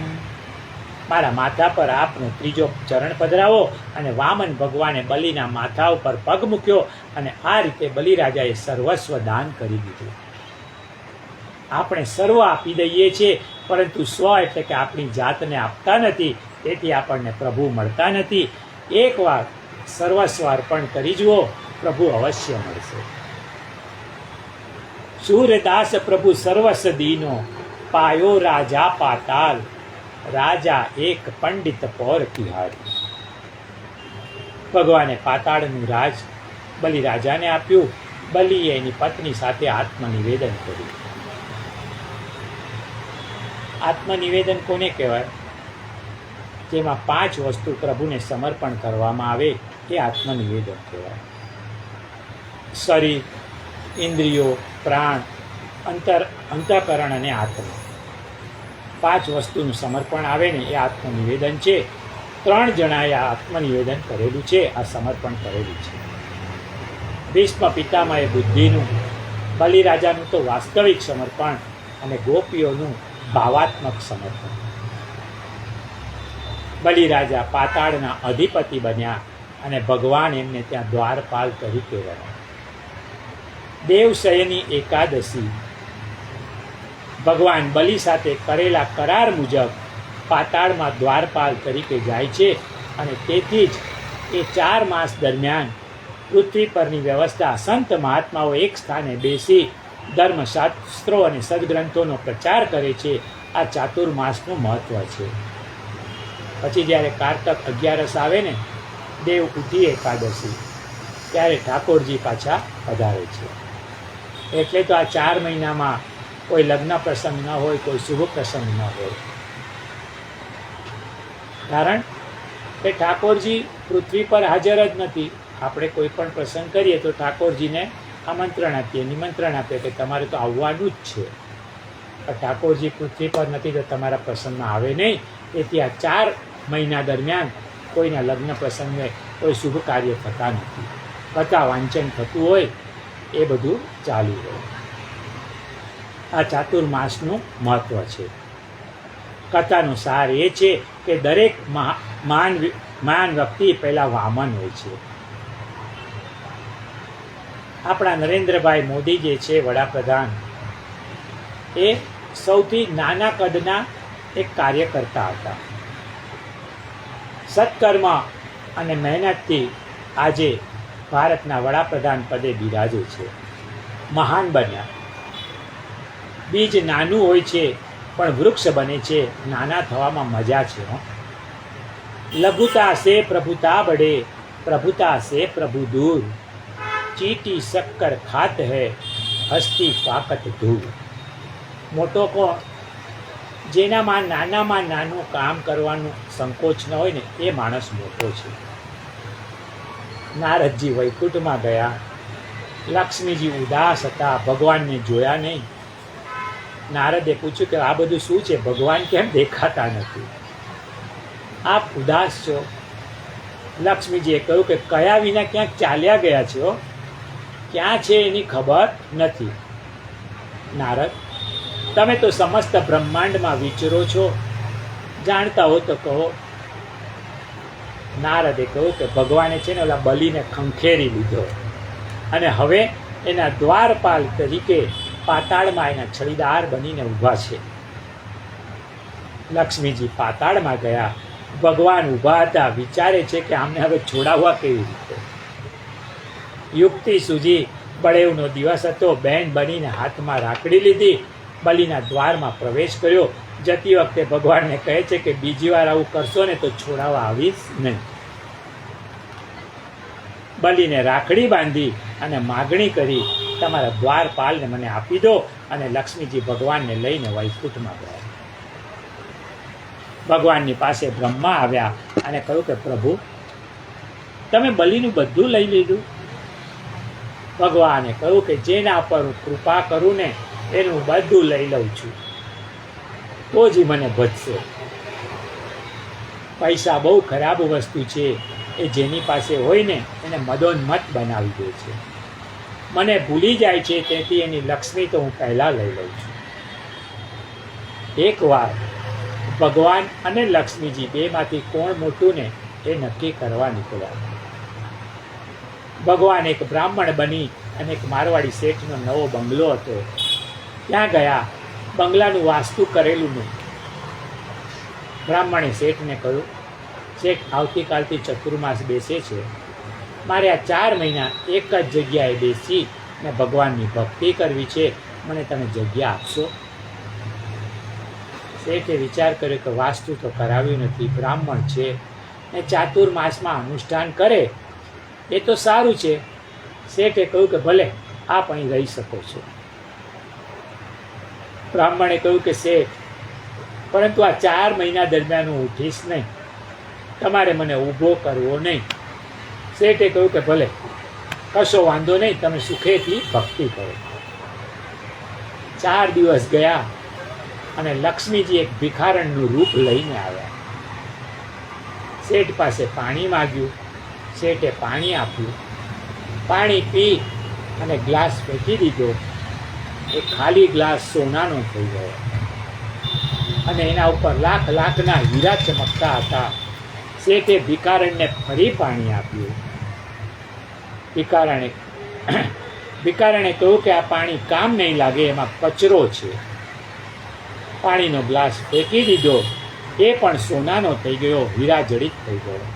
મારા માથા પર આપનો ત્રીજો ચરણ પધરાવો. અને વામન ભગવાને બલિના માથા ઉપર પગ મૂક્યો, અને આ રીતે બલિરાજાએ સર્વસ્વ દાન કરી દીધું. આપણે સર્વ આપી દઈએ છીએ, પરંતુ સ્વ એટલે કે આપણી જાતને આપતા નથી, તેથી આપણને પ્રભુ મળતા નથી. એકવાર સર્વસ્વ અર્પણ કરી જુઓ, પ્રભુ અવશ્ય મળશે. સૂરદાસ પ્રભુ સર્વસ્વ દીનો, પાયો રાજા પાતાલ, રાજા એક પંડિત પોર તિહારી. ભગવાને પાતાળનું રાજ બલિરાજાને આપ્યું. બલિએ એની પત્ની સાથે આત્મનિવેદન કર્યું. આત્મનિવેદન કોને કહેવાય? જેમાં 5 વસ્તુ પ્રભુને સમર્પણ કરવામાં આવે એ આત્મનિવેદન કહેવાય. શરીર, ઇન્દ્રિયો, પ્રાણ, અંતઃકરણ અને આત્મા, 5 વસ્તુનું સમર્પણ આવે ને એ આત્મનિવેદન છે. 3 જણાએ આ આત્મનિવેદન કરેલું છે, આ સમર્પણ કરેલું છે. ભીષ્મ પિતામહે બુદ્ધિનું, બલિરાજાનું તો વાસ્તવિક સમર્પણ અને ગોપીઓનું ભાવાત્મક સમર્પણ. બલિરાજા પાતાળના અધિપતિ બન્યા અને ભગવાન એમને ત્યાં દ્વારપાલ તરીકે રહ્યા. દેવશયની એકાદશી ભગવાન બલિ સાથે કરેલા કરાર મુજબ પાતાળમાં દ્વારપાલ તરીકે જાય છે અને તેથી જ એ 4 માસ દરમિયાન પૃથ્વી પરની વ્યવસ્થા સંત મહાત્માઓ એક સ્થાને બેસી ધર્મશાસ્ત્રો અને સદગ્રંથોનો પ્રચાર કરે છે. આ ચાતુર્માસનું મહત્વ છે. પછી જ્યારે કારતક 11 આવે ને, દેવ ઉઠી એકાદશી, ત્યારે ઠાકોરજી પાછા પધારે છે. એટલે તો આ 4 મહિનામાં કોઈ લગ્ન પ્રસંગ ન હોય, કોઈ શુભ પ્રસંગ ન હોય. કારણ કે ઠાકોરજી પૃથ્વી પર હાજર જ નથી. આપણે કોઈ પણ પ્રસંગ કરીએ તો ઠાકોરજીને આમંત્રણ આપીએ, નિમંત્રણ આપીએ કે તમારે તો આવવાનું જ છે. પણ ઠાકોરજી પૃથ્વી પર નથી તો તમારા પ્રસંગમાં આવે નહીં. તેથી આ 4 મહિના દરમિયાન કોઈના લગ્ન પ્રસંગે કોઈ શુભ કાર્ય થતા નથી. કથા વાંચન થતું હોય, એ બધું ચાલુ હોય. આ ચાતુર્માસનું મહત્વ છે. કથાનો સાર એ છે કે દરેક મહાન વ્યક્તિ પહેલાં વામન હોય છે. આપણા નરેન્દ્રભાઈ મોદી જે છે વડાપ્રધાન, એ સૌથી નાના કદના એક કાર્યકર્તા હતા. સત્કર્મ અને મહેનતથી આજે ભારતના વડાપ્રધાન પદે બિરાજે છે. મહાન બન્યા. બીજ નાનું હોય છે પણ વૃક્ષ બને છે. નાના થવામાં મજા છે. લઘુતા સે પ્રભુતા બઢે, પ્રભુતા સે પ્રભુ દૂર. ચીટી શક્કર ખાત હૈ, હસ્તી ફાકત ધૂળ. મોટો કોણ? જેનામાં નાનું કામ કરવાનું સંકોચ ન હોય ને, એ માણસ મોટો છે. નારદજી વૈકુંઠમાં ગયા. લક્ષ્મીજી ઉદાસ હતા, ભગવાનને જોયા નહીં. નારદે પૂછ્યું કે આ બધું શું છે? ભગવાન કેમ દેખાતા નથી? આપ ઉદાસ છો? લક્ષ્મીજીએ કહ્યું કે કયા વિના ક્યાંક ચાલ્યા ગયા છો, ક્યાં છે એની ખબર નથી. નારદ, તમે તો સમસ્ત બ્રહ્માંડમાં વિચરો છો, જાણતા હો તો કહો. નારદે કહ્યું કે ભગવાને છે ને ઓલા બલિને ખંખેરી લીધો અને હવે એના દ્વારપાલ તરીકે પાતાળમાં એના છડીદાર બનીને ઊભા છે. લક્ષ્મીજી પાતાળમાં ગયા. ભગવાન ઊભા હતા. વિચારે છે કે આમને હવે છોડાવવા કેવી રીતે. યુક્તિ સૂજી. બળેવનો દિવસ હતો. બહેન બનીને હાથમાં રાખડી લીધી, બલિના દ્વારમાં પ્રવેશ કર્યો. જતી વખતે ભગવાનને કહે છે કે બીજી વાર આવું કરશો ને તો છોડાવવા આવીશ નહીં. બલિને રાખડી બાંધી અને માગણી કરી, તમારા દ્વારપાલને મને આપી દો. અને લક્ષ્મીજી ભગવાનને લઈને વૈકુંઠમાં ગયા. ભગવાનની પાસે બ્રહ્મા આવ્યા અને કહ્યું કે પ્રભુ, તમે બલિનું બધું લઈ લીધું? ભગવાને કહ્યું કે જેના પર હું કૃપા કરું ને એનું બધું લઈ લઉં છું, તો જ મને ભજશે. પૈસા બહુ ખરાબ વસ્તુ છે. એ જેની પાસે હોય ને એને મદોન્મત્ત બનાવી દે છે. મને ભૂલી જાય છે, તેથી એની લક્ષ્મી તો હું પહેલાં લઈ લઉં છું. એકવાર ભગવાન અને લક્ષ્મીજી બેમાંથી કોણ મોટું ને એ નક્કી કરવા નીકળ્યા. ભગવાન એક બ્રાહ્મણ બની અને એક મારવાડી શેઠનો નવો બંગલો હતો, ત્યાં ગયા. બંગલાનું વાસ્તુ કરેલું નહીં. બ્રાહ્મણે શેઠને કહ્યું, શેઠ, આવતીકાલથી ચતુર્માસ બેસે છે, મારે આ 4 મહિના એક જ જગ્યાએ બેસી ને ભગવાનની ભક્તિ કરવી છે, મને તમે જગ્યા આપશો? શેઠે વિચાર કર્યો કે વાસ્તુ તો કરાવ્યું નથી, બ્રાહ્મણ છે ને ચાતુર્માસમાં અનુષ્ઠાન કરે એ તો સારું છે. શેઠે કહ્યું કે ભલે આપ અહીં રહી શકો છો. બ્રાહ્મણે કહ્યું કે શેઠ, પરંતુ આ 4 મહિના દરમિયાન હું ઉઠીશ નહીં, તમારે મને ઊભો કરવો નહીં. શેઠે કહ્યું કે ભલે, કશો વાંધો નહીં, તમે સુખેથી ભક્તિ કરો. 4 દિવસ ગયા અને લક્ષ્મીજી એક ભિખારણનું રૂપ લઈને આવ્યા. શેઠ પાસે પાણી માગ્યું. શેઠે પાણી આપ્યું. પાણી પી અને ગ્લાસ ફેંકી દીધો. એ ખાલી ગ્લાસ સોનાનો થઈ ગયો અને એના ઉપર લાખના હીરા ચમકતા હતા. શેઠે ભિખારણને ફરી પાણી આપ્યું. ભિખારણે કહ્યું કે આ પાણી કામ નહીં લાગે, એમાં કચરો છે. પાણીનો ગ્લાસ ફેંકી દીધો. એ પણ સોનાનો થઈ ગયો, હીરા જડિત થઈ ગયો.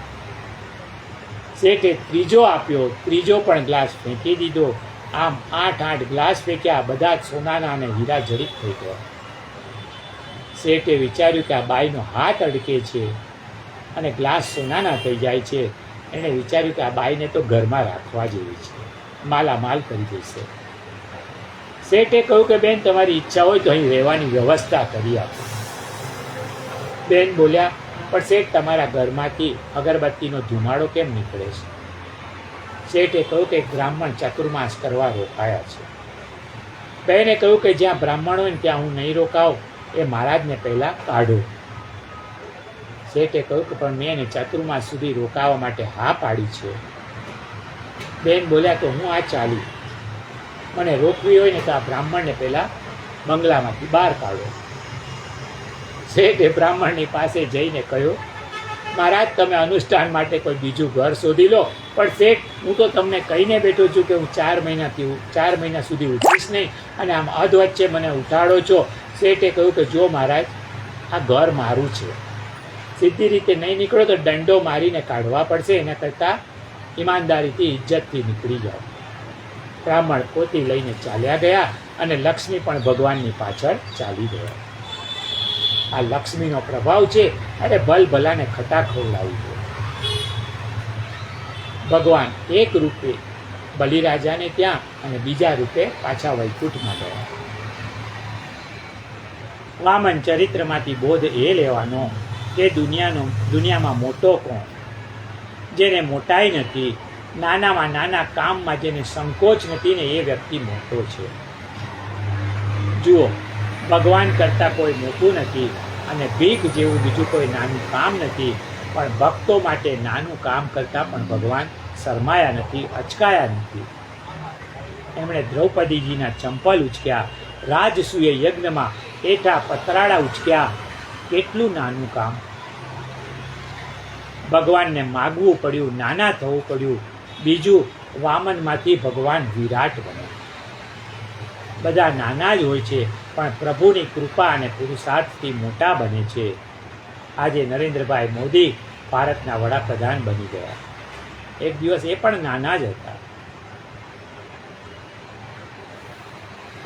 શેઠે ત્રીજો આપ્યો. ત્રીજો પણ ગ્લાસ ફેંકી દીધો. આમ 8 ગ્લાસ ફેંક્યા, બધા જ સોનાના અને હીરા જડિત થઈ ગયા. શેઠે વિચાર્યું કે આ બાઈનો હાથ અડકે છે અને ગ્લાસ સોનાના થઈ જાય છે. એણે વિચાર્યું કે આ બાઈને તો ઘરમાં રાખવા જેવી છે, માલામાલ કરી દેશે. શેઠે કહ્યું કે બેન, તમારી ઈચ્છા હોય તો અહીં રહેવાની વ્યવસ્થા કરી આપો. બેન બોલ્યા, પણ શેઠ, તમારા ઘરમાંથી અગરબત્તીનો ધુમાડો કેમ નીકળે છે? શેઠે કહ્યું કે બ્રાહ્મણ ચતુર્માસ કરવા રોકાયા છે. બહેને કહ્યું કે જ્યાં બ્રાહ્મણ હોય ને ત્યાં હું નહીં રોકાઉં, એ મહારાજને પહેલાં કાઢો. શેઠે કહ્યું કે પણ મેં એને ચતુર્માસ સુધી રોકાવા માટે હા પાડી છે. બેન બોલ્યા, તો હું આ ચાલી, મને રોકવી હોય ને તો આ બ્રાહ્મણને પહેલાં બંગલામાંથી બહાર કાઢો. શેઠે બ્રાહ્મણની પાસે જઈને કહ્યું, મહારાજ, તમે અનુષ્ઠાન માટે કોઈ બીજું ઘર શોધી લો, પણ શેઠ, હું તો તમને કહીને બેઠો છું કે હું 4 મહિના સુધી ઉઠીશ નહીં અને આમ અધવચ્ચે મને ઉઠાડો છો. શેઠે કહ્યું કે જો મહારાજ, આ ઘર મારું છે, સીધી રીતે નહીં નીકળો તો દંડો મારીને કાઢવા પડશે, એના કરતાં ઈમાનદારીથી ઇજ્જતથી નીકળી જાઓ. બ્રાહ્મણ પોતી લઈને ચાલ્યા ગયા અને લક્ષ્મી પણ ભગવાનની પાછળ ચાલી ગયા. આ લક્ષ્મીનો પ્રભાવ છે. અરે ભલાને ખટા ખવડાવી દો. ભગવાન એક રૂપે બલિરાજાને ત્યાં અને બીજા રૂપે પાછા વૈકુંઠમાં ગયા. વામન ચરિત્રમાંથી બોધ એ લેવાનો કે દુનિયામાં મોટો કોણ? જેને મોટાઈ નથી, નાનામાં નાના કામમાં જેને સંકોચ નથી ને એ વ્યક્તિ મોટો છે. જુઓ, ભગવાન કરતાં કોઈ મોટું નથી અને ભીખ જેવું બીજું કોઈ નાનું કામ નથી. પણ ભક્તો માટે નાનું કામ કરતાં પણ ભગવાન શરમાયા નથી, અચકાયા નથી. એમણે દ્રૌપદીજીના ચંપલ ઉચક્યા, રાજસૂય યજ્ઞમાં એઠા પતરાળા ઉચક્યા. કેટલું નાનું કામ! ભગવાનને માગવું પડ્યું, નાના થવું પડ્યું. બીજું, વામનમાંથી ભગવાન વિરાટ બન્યા. બધા નાના જ હોય છે, પણ પ્રભુની કૃપા અને પુરુષાર્થથી મોટા બને છે. આજે નરેન્દ્રભાઈ મોદી ભારતના વડાપ્રધાન બની ગયા. એક દિવસ એ પણ નાના જ હતા.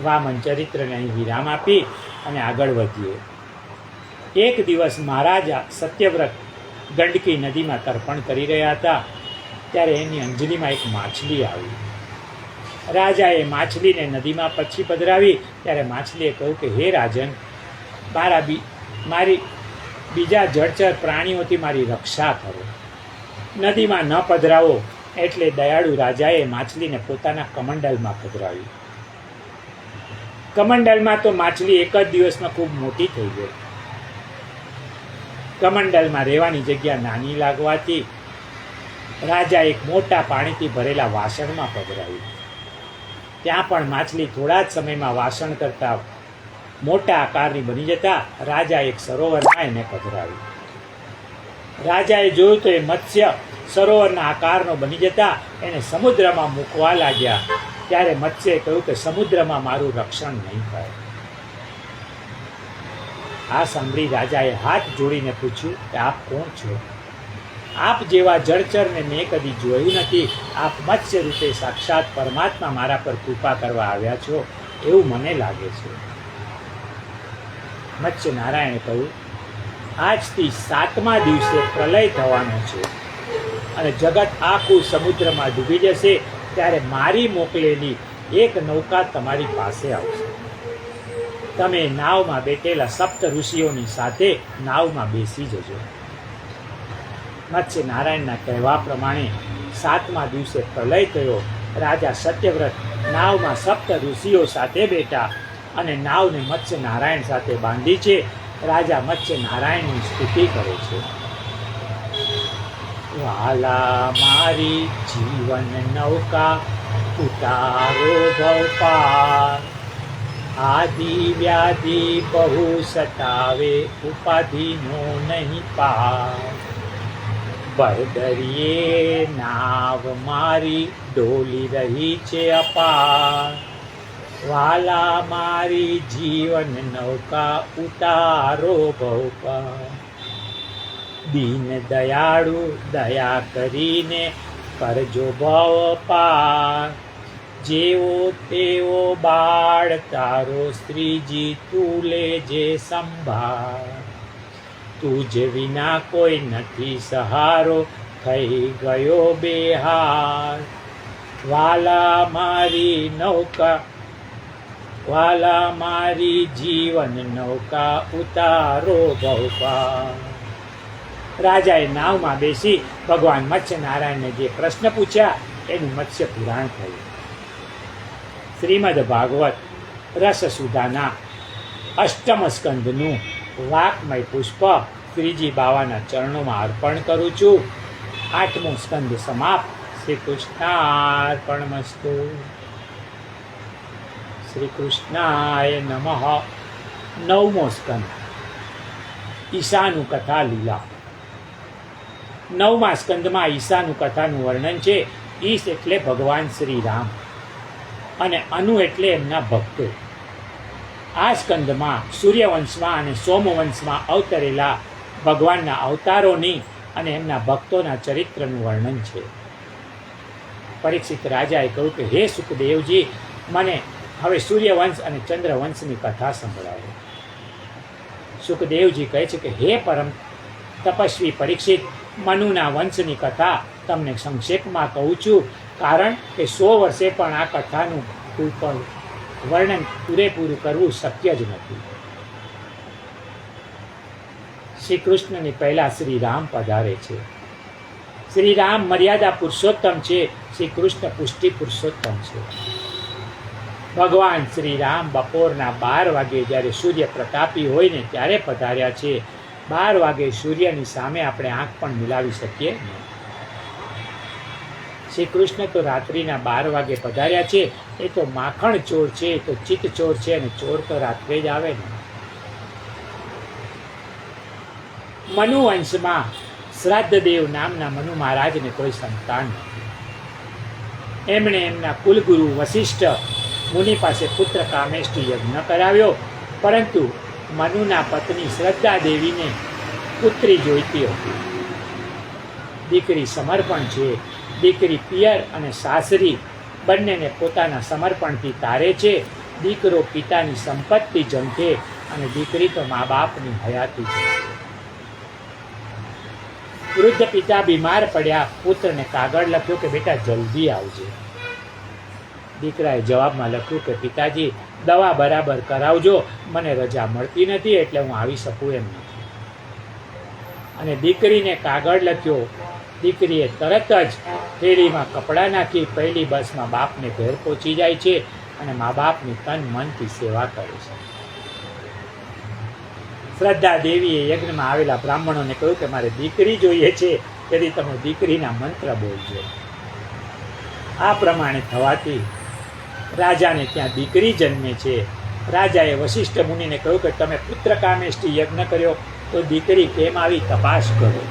વામન ચરિત્રને અહીં વિરામ આપી અને આગળ વધીએ. એક દિવસ મહારાજા સત્યવ્રત ગંડકી નદીમાં તર્પણ કરી રહ્યા હતા. ત્યારે એની અંજલિમાં એક માછલી આવી. રાજાએ માછલીને નદીમાં પછી પધરાવી. ત્યારે માછલીએ કહ્યું કે હે રાજન, મારી બીજા જળચર પ્રાણીઓથી મારી રક્ષા કરો, નદીમાં ન પધરાવો. એટલે દયાળુ રાજાએ માછલીને પોતાના કમંડલમાં પધરાવી. કમંડલમાં તો માછલી એક જ દિવસમાં ખૂબ મોટી થઈ ગઈ. કમંડલમાં રહેવાની જગ્યા નાની લાગવાથી રાજા એક મોટા પાણીથી ભરેલા વાસણમાં પધરાવી. ત્યાં પણ માછલી થોડા જ સમયમાં વાસણ કરતા મોટા આકારની બની જતા રાજા એક સરોવરમાં એને પધરાવી. રાજાએ જોયું તો એ મત્સ્ય સરોવરના આકારનો બની જતા એને સમુદ્રમાં મૂકવા લાગ્યા. ત્યારે મત્સ્યએ કહ્યું કે સમુદ્રમાં મારું રક્ષણ નહીં થાય. આ સાંભળી રાજાએ હાથ જોડીને પૂછ્યું કે આપ કોણ છો? આપ જેવા જળચરને મેં કદી જોયું નથી. આપ મત્સ્ય રૂપે સાક્ષાત પરમાત્મા મારા પર કૃપા કરવા આવ્યા છો એવું મને લાગે છે. મત્સ્ય નારાયણે કહ્યું, આજથી 7મા દિવસે પ્રલય થવાનો છે અને જગત આખું સમુદ્રમાં ડૂબી જશે. ત્યારે મારી મોકલેલી એક નૌકા તમારી પાસે આવશે. તમે નાવમાં બેઠેલા સપ્ત ઋષિઓની સાથે નાવમાં બેસી જજો. મત્સ્ય નારાયણના કહેવા પ્રમાણે 7મા દિવસે પ્રલય થયો. રાજા સત્યવ્રત નાવમાં સપ્ત ઋષિઓ સાથે બેઠા અને નાવને મત્સ્ય નારાયણ સાથે બાંધી છે. રાજા મત્સ્ય નારાયણની સ્તુતિ કરે છે. વાલા મારી જીવન નૌકા ઉતારો ભવ પાર, આદિ વ્યાધિ બહુ સતાવે ઉપાધિનો નહીં પાર. બરદરિયે નાવ મારી ડોલી રહી છે અપાર, વાલા મારી જીવન નૌકા ઉતારો ભવ પાર. દીન દયાળુ દયા કરીને કરજો ભવ પાર, જેવો તેવો બાળ તારો શ્રીજી તું લેજે સંભાળ. તુજ વિના કોઈ નથી સહારો થઈ ગયો બેહાર, વાલા મારી નૌકા વાલા મારી જીવન નૌકા ઉતારો ભવ પાર. રાજાએ નાવમાં બેસી ભગવાન મત્સ્ય નારાયણને જે પ્રશ્ન પૂછ્યા એનું મત્સ્ય પુરાણ થયું. શ્રીમદ ભાગવત રસસુધાના 8મ સ્કંદનું વાક્મય પુષ્પ શ્રીજી બાવાના ચરણોમાં અર્પણ કરું છું. 8મો સ્કંદ સમાપ્ત. શ્રી કૃષ્ણાર્પણમસ્તુ. શ્રી કૃષ્ણાય નમઃ. 9મો સ્કંદ ઈશાનું કથા લીલા. 9મા સ્કંદમાં ઈશાનું કથાનું વર્ણન છે. ઈશ એટલે ભગવાન શ્રી રામ અને અનુ એટલે એમના ભક્તો. આ સ્કંદમાં સૂર્યવંશમાં અને સોમવંશમાં અવતરેલા ભગવાનના અવતારોની અને એમના ભક્તોના ચરિત્રનું વર્ણન છે. પરીક્ષિત રાજાએ કહ્યું કે હે સુખદેવજી, મને હવે સૂર્યવંશ અને ચંદ્રવંશની કથા સંભળાવો. સુખદેવજી કહે છે કે હે પરમ તપસ્વી પરીક્ષિત, મનુના વંશની કથા તમને સંક્ષેપમાં કહું છું, કારણ કે 100 વર્ષે પણ આ કથાનું કોઈ પણ વર્ણન પૂરેપૂરું કરવું શક્ય જ નથી. શ્રી કૃષ્ણની પહેલા શ્રી રામ પધારે છે. શ્રી રામ મર્યાદા પુરુષોત્તમ છે. શ્રી કૃષ્ણ પુષ્ટિ પુરુષોત્તમ છે. ભગવાન શ્રી રામ બપોરના 12 વાગે જ્યારે સૂર્ય પ્રતાપી હોય ને ત્યારે પધાર્યા છે. 12 વાગે સૂર્યની સામે આપણે આંખ પણ મિલાવી શકીએ નહીં. શ્રી કૃષ્ણ તો રાત્રિના 12 વાગે પધાર્યા છે. એ તો માખણ ચોર છે, એ તો ચિત્ત ચોર છે, અને ચોર તો રાત્રે જ આવે ને. મનુવંશમાં શ્રાદ્ધદેવ નામના મનુ મહારાજને કોઈ સંતાન નથી. એમણે એમના કુલગુરુ વશિષ્ઠ મુનિ પાસે પુત્ર કામેષ્ટિ યજ્ઞ કરાવ્યો, પરંતુ મનુના પત્ની શ્રદ્ધા દેવીને પુત્રી જોઈતી હતી. દીકરી સમર્પણ છે. દીકરી પિયર અને સાસરી બંનેને પોતાના સમર્પણથી તારે છે. દીકરો પિતાની સંપત્તિ જમશે અને દીકરી તો મા બાપની હયાતી છે. વૃદ્ધ પિતા બીમાર પડ્યા. પુત્રને કાગળ લખ્યો કે બેટા જલ્દી આવજે. દીકરાએ જવાબમાં લખ્યું કે પિતાજી, દવા બરાબર કરાવજો, મને રજા મળતી નથી એટલે હું આવી શકું એમ નથી. અને દીકરીને કાગળ લખ્યો. દીકરીએ તરત જ થેલીમાં કપડાં નાખી પહેલી બસમાં બાપને ઘેર પહોંચી જાય છે અને મા બાપની તન મનથી સેવા કરે છે. શ્રદ્ધા દેવીએ યજ્ઞમાં આવેલા બ્રાહ્મણોને કહ્યું કે મારે દીકરી જોઈએ છે, તેથી તમે દીકરીના મંત્ર બોલજો. આ પ્રમાણે થવાથી રાજાને ત્યાં દીકરી જન્મે છે. રાજાએ વશિષ્ઠ મુનિને કહ્યું કે તમે પુત્ર કામેષ્ટિ યજ્ઞ કર્યો તો દીકરી કેમ આવી તપાસ કરો.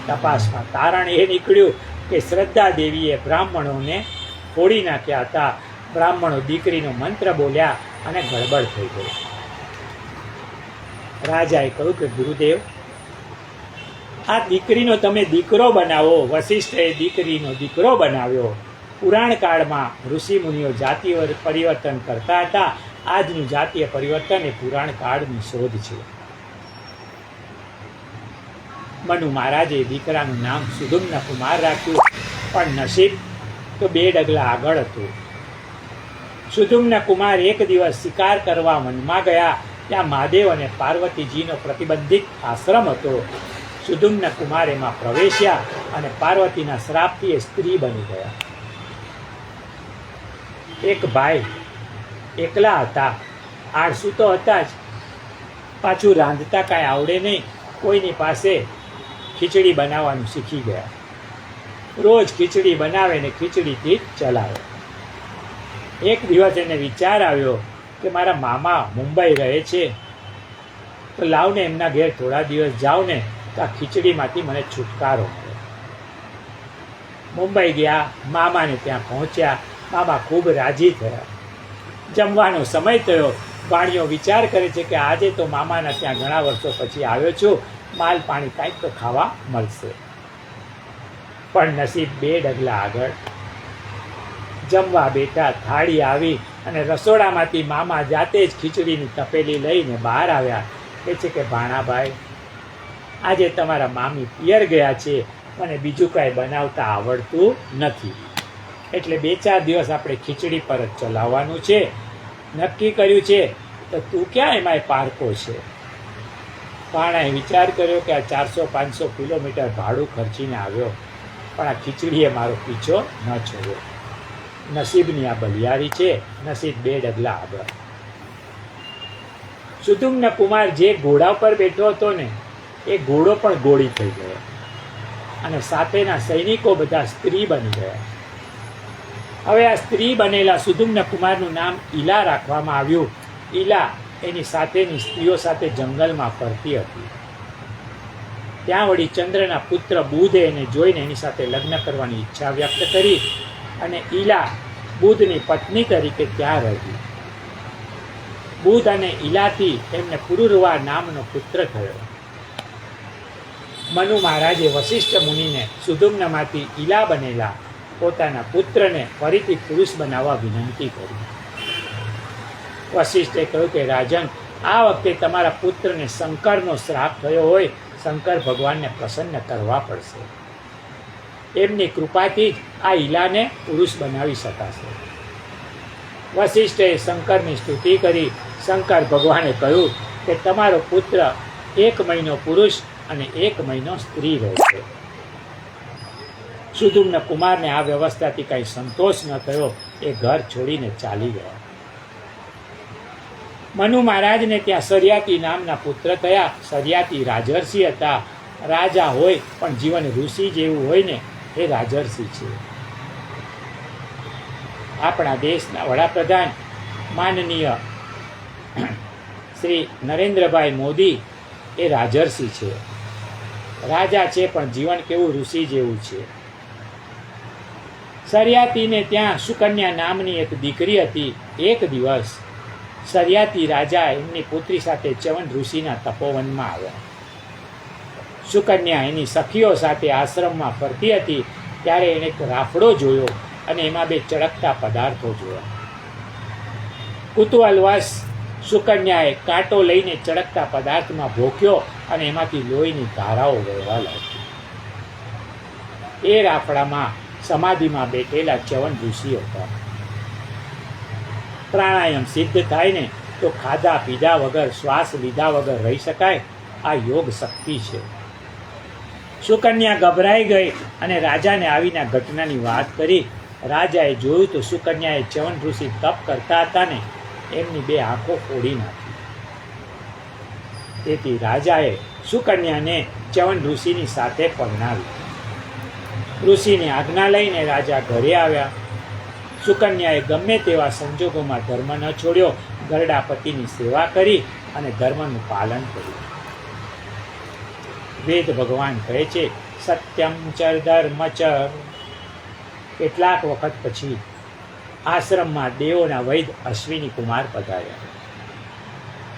તપાસમાં તારણ એ નીકળ્યું કે શ્રદ્ધા દેવીએ બ્રાહ્મણોને ફોડી નાખ્યા હતા. બ્રાહ્મણો દીકરીનો મંત્ર બોલ્યા અને ગડબડ થઈ ગઈ. રાજાએ કહ્યું કે ગુરુદેવ, આ દીકરીનો તમે દીકરો બનાવો. વશિષ્ઠએ દીકરીનો દીકરો બનાવ્યો. પુરાણ કાળમાં ઋષિ મુનિઓ જાતીય પરિવર્તન કરતા હતા. આજનું જાતીય પરિવર્તન એ પુરાણ કાળની શોધ છે. મનુ મહારાજે દીકરાનું નામ સુદુમ્ન કુમાર રાખ્યું, પણ નસીબ તો 2 ડગલા આગળ હતું. સુધુમ્ન કુમાર એક દિવસ શિકાર કરવા વનમાં ગયા. ત્યાં મહાદેવ અને પાર્વતીજીનો પ્રતિબંધિત આશ્રમ હતો. સુધુમ્ન કુમાર એમાં પ્રવેશ્યા અને પાર્વતીના શ્રાપથી એ સ્ત્રી બની ગયા. એક ભાઈ એકલા હતા, આળસુ તો હતા જ, પાછું રાંધતા કાંઈ આવડે નહીં. કોઈની પાસે ખીચડી બનાવવાનું શીખી ગયા. રોજ ખીચડી બનાવે ને ખીચડીથી ચલાવે. એક દિવસ એને વિચાર આવ્યો કે મારા મામા મુંબઈ રહે છે, તો લાવને એમના ઘેર થોડા દિવસ જાઉં ને તો આ ખીચડીમાંથી મને છુટકારો મળે. મુંબઈ ગયા, મામાને ત્યાં પહોંચ્યા. મામા ખૂબ રાજી થયા. જમવાનો સમય થયો. ભાણીઓ વિચાર કરે છે કે આજે તો મામાના ત્યાં ઘણા વર્ષો પછી આવ્યો છું, માલ પાણી કાંઈક તો ખાવા મળશે. પણ નસીબ 2 ડગલા આગળ. જમવા બેઠા, થાળી આવી અને રસોડામાંથી મામા જાતે જ ખીચડીની તપેલી લઈને બહાર આવ્યા. કહે છે કે ભાણાભાઈ, આજે તમારા મામી પિયર ગયા છે, મને બીજું કાંઈ બનાવતા આવડતું નથી, એટલે 2-4 દિવસ આપણે ખીચડી પર જ ચલાવવાનું છે. નક્કી કર્યું છે તો તું ક્યાં એમાંય પારકો છે. ભાણાએ વિચાર કર્યો કે આ 400-500 કિલોમીટર ભાડું ખર્ચીને આવ્યો, પણ આ ખીચડીએ મારો પીછો ન છોડ્યો. નસીબની આ બલિયારી છે, નસીબ 2 ડગલા આગળ. સુધુમ્ન કુમાર જે ઘોડા પર બેઠો હતો ને, એ ઘોડો પણ ગોળી થઈ ગયો અને સાથેના સૈનિકો બધા સ્ત્રી બની ગયા. હવે આ સ્ત્રી બનેલા સુધુમ્ન કુમારનું નામ ઈલા રાખવામાં આવ્યું. ઈલા એની સાથેની સ્ત્રીઓ સાથે જંગલમાં ફરતી હતી. ત્યાં વળી ચંદ્રના પુત્ર બુધે એને જોઈને એની સાથે લગ્ન કરવાની ઈચ્છા વ્યક્ત કરી અને ઈલા બુધની પત્ની તરીકે ત્યાં રહી. બુધ અને ઈલાથી એમને પુરુરવા નામનો પુત્ર થયો. મનુ મહારાજે વશિષ્ઠ મુનિને સુધુમ્નમાંથી ઈલા બનેલા પોતાના પુત્રને ફરીથી પુરુષ બનાવવા વિનંતી કરી. વશિષ્ઠે કહ્યું કે રાજન, આ વખતે તમારા પુત્રને શંકરનો શ્રાપ થયો હોય, શંકર ભગવાનને પ્રસન્ન કરવા પડશે. એમની કૃપાથી જ આ ઈલાને પુરુષ બનાવી શકાશે. વશિષ્ઠે શંકરની સ્તુતિ કરી. શંકર ભગવાને કહ્યું કે તમારો પુત્ર 1 મહિનો પુરુષ અને 1 મહિનો સ્ત્રી રહેશે. સુધુમ્ન કુમારને આ વ્યવસ્થાથી કંઈ સંતોષ ન થયો. એ ઘર છોડીને ચાલી ગયા. મનુ મહારાજને ત્યાં સરિયાતી નામના પુત્ર થયા. સરિયાતી રાજર્ષિ હતા. રાજા હોય પણ જીવન ઋષિ જેવું હોય ને, એ રાજર્ષિ છે. આપણા દેશના વડાપ્રધાન માનનીય શ્રી નરેન્દ્રભાઈ મોદી એ રાજર્ષિ છે. રાજા છે પણ જીવન કેવું ઋષિ જેવું છે. સરિયાતીને ત્યાં સુકન્યા નામની એક દીકરી હતી. એક દિવસ સરિયાતી રાજા એમની પુત્રી સાથે ચ્યવન ઋષિના તપોવનમાં આવ્યા. સુકન્યા એની સખીઓ સાથે આશ્રમમાં ફરતી હતી ત્યારે એણે એક રાફડો જોયો અને એમાં 2 ચળકતા પદાર્થો જોયા. કુતૂહલવશ સુકન્યાએ કાંટો લઈને ચળકતા પદાર્થમાં ભોંક્યો અને એમાંથી લોહીની ધારાઓ વહેવા લાગી. એ રાફડામાં સમાધિમાં બેઠેલા ચ્યવન ઋષિ હતા. પ્રાણાયામ સિદ્ધ થાય ને તો ખાધા પીધા વગર, શ્વાસ લીધા વગર રહી શકાય. આ યોગ શક્તિ છે. સુકન્યા ગભરાઈ ગઈ અને રાજાને આવીને ઘટનાની વાત કરી. રાજાએ જોયું તો સુકન્યાએ ચ્યવન ઋષિ તપ કરતા હતા ને, એમની 2 આંખો ફોડી નાખી. તેથી રાજાએ સુકન્યાને ચ્યવન ઋષિની સાથે પરણાવી. ઋષિની આજ્ઞા લઈને રાજા ઘરે આવ્યા. સુકન્યાએ ગમે તેવા સંજોગોમાં ધર્મ ન છોડ્યો. ગરડા પતિની સેવા કરી અને ધર્મનું પાલન કર્યું. વેદ ભગવાન કહે છે સત્યમ ચર ધર્મ ચર. કેટલાક વખત પછી આશ્રમમાં દેવોના વૈદ્ય અશ્વિની કુમાર પધાર્યા.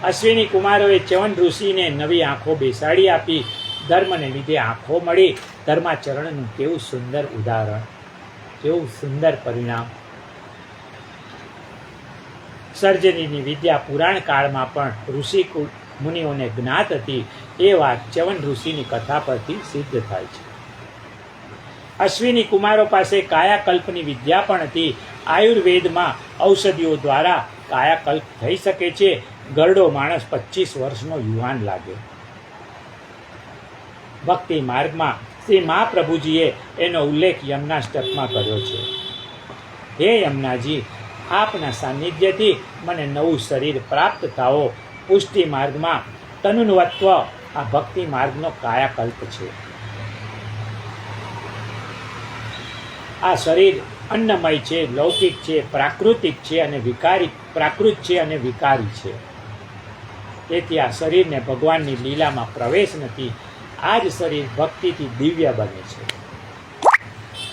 અશ્વિની કુમારોએ ચ્યવન ઋષિને નવી આંખો બેસાડી આપી. ધર્મને લીધે આંખો મળી. ધર્માચરણનું કેવું સુંદર ઉદાહરણ, કેવું સુંદર પરિણામ. સર્જનીની વિદ્યા પુરાણ કાળમાં પણ ઋષિ મુનિઓને જ્ઞાત હતી. એ વાત ચ્યવન ઋષિની કથા પરથી સિદ્ધ થાય છે. અશ્વિની કુમારો પાસે કાયાકલ્પની વિદ્યા પણ હતી. આયુર્વેદમાં ઔષધિઓ દ્વારા કાયાકલ્પ થઈ શકે છે. ગરડો માણસ 25 વર્ષનો યુવાન લાગે. ભક્તિ માર્ગમાં શ્રી મહાપ્રભુજીએ એનો ઉલ્લેખ યમનાષ્ટકમાં કર્યો છે. હે યમુનાજી, આપના સાનિધ્યથી મને નવું શરીર પ્રાપ્ત થાઓ. પુષ્ટિ માર્ગમાં તનુવત્વ આ ભક્તિ માર્ગનો કાયાકલ્પ છે. આ શરીર અન્નમય છે, લૌકિક છે, પ્રાકૃતિક છે અને વિકારી. પ્રાકૃત છે અને વિકારી છે. તેથી આ શરીરને ભગવાનની લીલામાં પ્રવેશ નથી. આ જ શરીર ભક્તિથી દિવ્ય બને છે,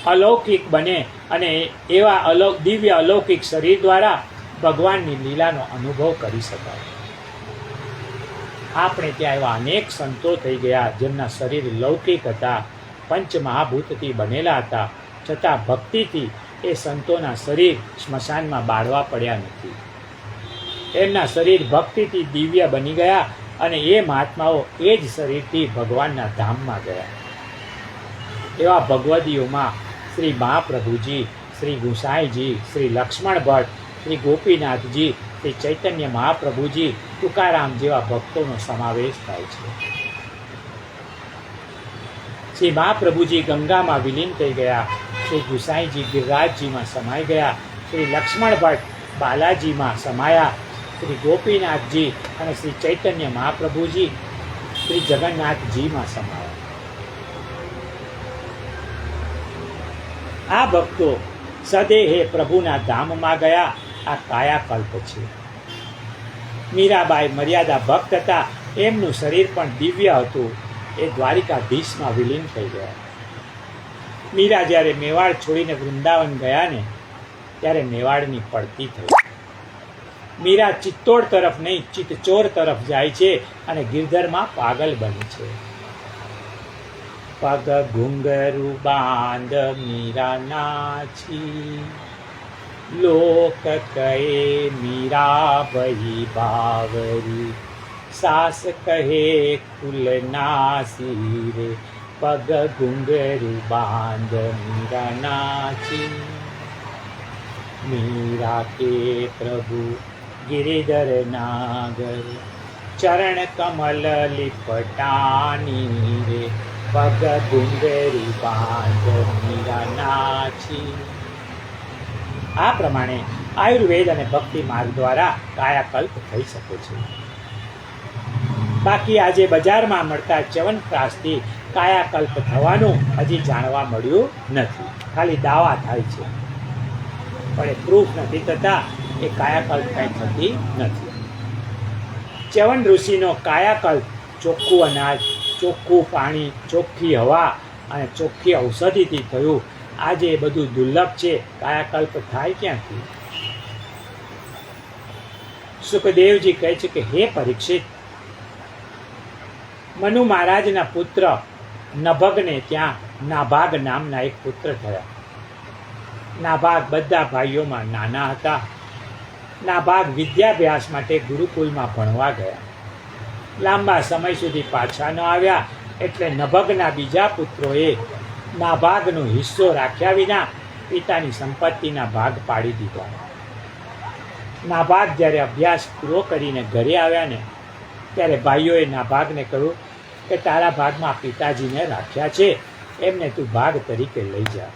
અલૌકિક બને અને એવા દિવ્ય અલૌકિક શરીર દ્વારા ભગવાનની લીલાનો અનુભવ કરી શકાય. આપણે ત્યાં એવા અનેક સંતો થઈ ગયા જેમના શરીર લૌકિક હતા, પંચમહાભૂતથી બનેલા હતા, છતાં ભક્તિથી એ સંતોના શરીર સ્મશાનમાં બાળવા પડ્યા નથી. એમના શરીર ભક્તિથી દિવ્ય બની ગયા અને એ મહાત્માઓ એ જ શરીરથી ભગવાનના ધામમાં ગયા. એવા ભગવદીઓમાં શ્રી મહાપ્રભુજી, શ્રી ગુસાઈજી, શ્રી લક્ષ્મણ ભટ્ટ, શ્રી ગોપીનાથજી, શ્રી ચૈતન્ય મહાપ્રભુજી, તુકારામ જેવા ભક્તોનો સમાવેશ થાય છે. શ્રી મહાપ્રભુજી ગંગામાં વિલીન થઈ ગયા, શ્રી ગુસાઈજી ગિરિરાજજીમાં સમાઈ ગયા, શ્રી લક્ષ્મણ ભટ્ટ બાલાજીમાં સમાયા, શ્રી ગોપીનાથજી અને શ્રી ચૈતન્ય મહાપ્રભુજી શ્રી જગન્નાથજીમાં સમાયા. આ ભક્તો સદેહે પ્રભુના ધામમાં ગયા. આ કાયાકલ્પ છે. મીરાબાઈ મર્યાદા ભક્ત હતા, એમનું શરીર પણ દિવ્ય હતું. એ દ્વારિકાધીશમાં વિલીન થઈ ગયા. મીરા જ્યારે મેવાડ છોડીને વૃંદાવન ગયા ને ત્યારે મેવાડની પડતી થઈ. મીરા ચિત્તોડ તરફ નહીં, ચિત્તચોર તરફ જાય છે અને ગિરધરમાં પાગલ બની છે. પગ ઘુંઘરું બાંધ મીરા નાચી, લોક કહે મીરા વહી બાવરી, સાસ કહે કુલ નાસી રે, પગ ઘુંઘરું બાંધ મીરા નાચી. मीरा के प्रभु गिरिधर नागर, चरण कमल लिपटानी रे, पग घुंघरू बांध मीरा नाची. આ પ્રમાણે આયુર્વેદ અને ભક્તિ માર્ગ દ્વારા કાયાકલ્પ થઈ શકે છે. બાકી આજે બજારમાં મળતા ચ્યવનપ્રાશથી કાયાકલ્પ થવાનું હજી જાણવા મળ્યું નથી. ખાલી દાવા થાય છે પણ એ પ્રૂફ નથી થતા. એ કાયાકલ્પ કંઈ થતી નથી. ચ્યવન ઋષિનો કાયાકલ્પ ચોખ્ખું અનાજ, ચોખ્ખું પાણી, ચોખ્ખી હવા અને ચોખ્ખી ઔષધિથી થયું. આજે એ બધું દુર્લભ છે. કાયાકલ્પ થાય ક્યાંથી? સુખદેવજી કહે છે કે હે પરીક્ષિત, મનુ મહારાજના પુત્ર નભગને ત્યાં નાભાગ નામના એક પુત્ર થયા. નાભાગ બધા ભાઈઓમાં નાના હતા. નાભાગ વિદ્યાભ્યાસ માટે ગુરુકુલમાં ભણવા ગયા. લાંબા સમય સુધી પાછા ન આવ્યા એટલે નભગના બીજા પુત્રોએ નાભાગનો હિસ્સો રાખ્યા વિના પિતાની સંપત્તિના ભાગ પાડી દીધા. નાભાગ જ્યારે અભ્યાસ પૂરો કરીને ઘરે આવ્યા ને ત્યારે ભાઈઓએ નાભાગને કહ્યું કે તારા ભાગમાં પિતાજીને રાખ્યા છે, એમને તું ભાગ તરીકે લઈ જા.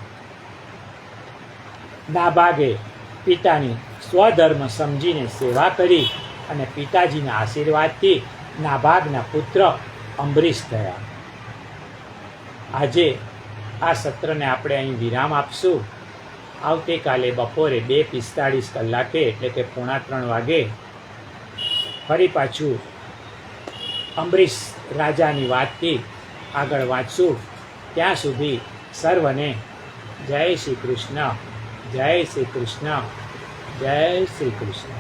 નાભાગે પિતાની સ્વધર્મ સમજીને સેવા કરી અને પિતાજીના આશીર્વાદથી નાભાગના પુત્ર અંબરીશ થયા. આજે આ સત્રને આપણે અહીં વિરામ આપશું. આવતીકાલે બપોરે 2:45 કલાકે એટલે કે 2:45 વાગે ફરી પાછું અંબરીશ રાજાની વાતથી આગળ વાંચશું. ત્યાં સુધી સર્વને જય શ્રી કૃષ્ણ, જય શ્રી કૃષ્ણ, જય શ્રી કૃષ્ણ.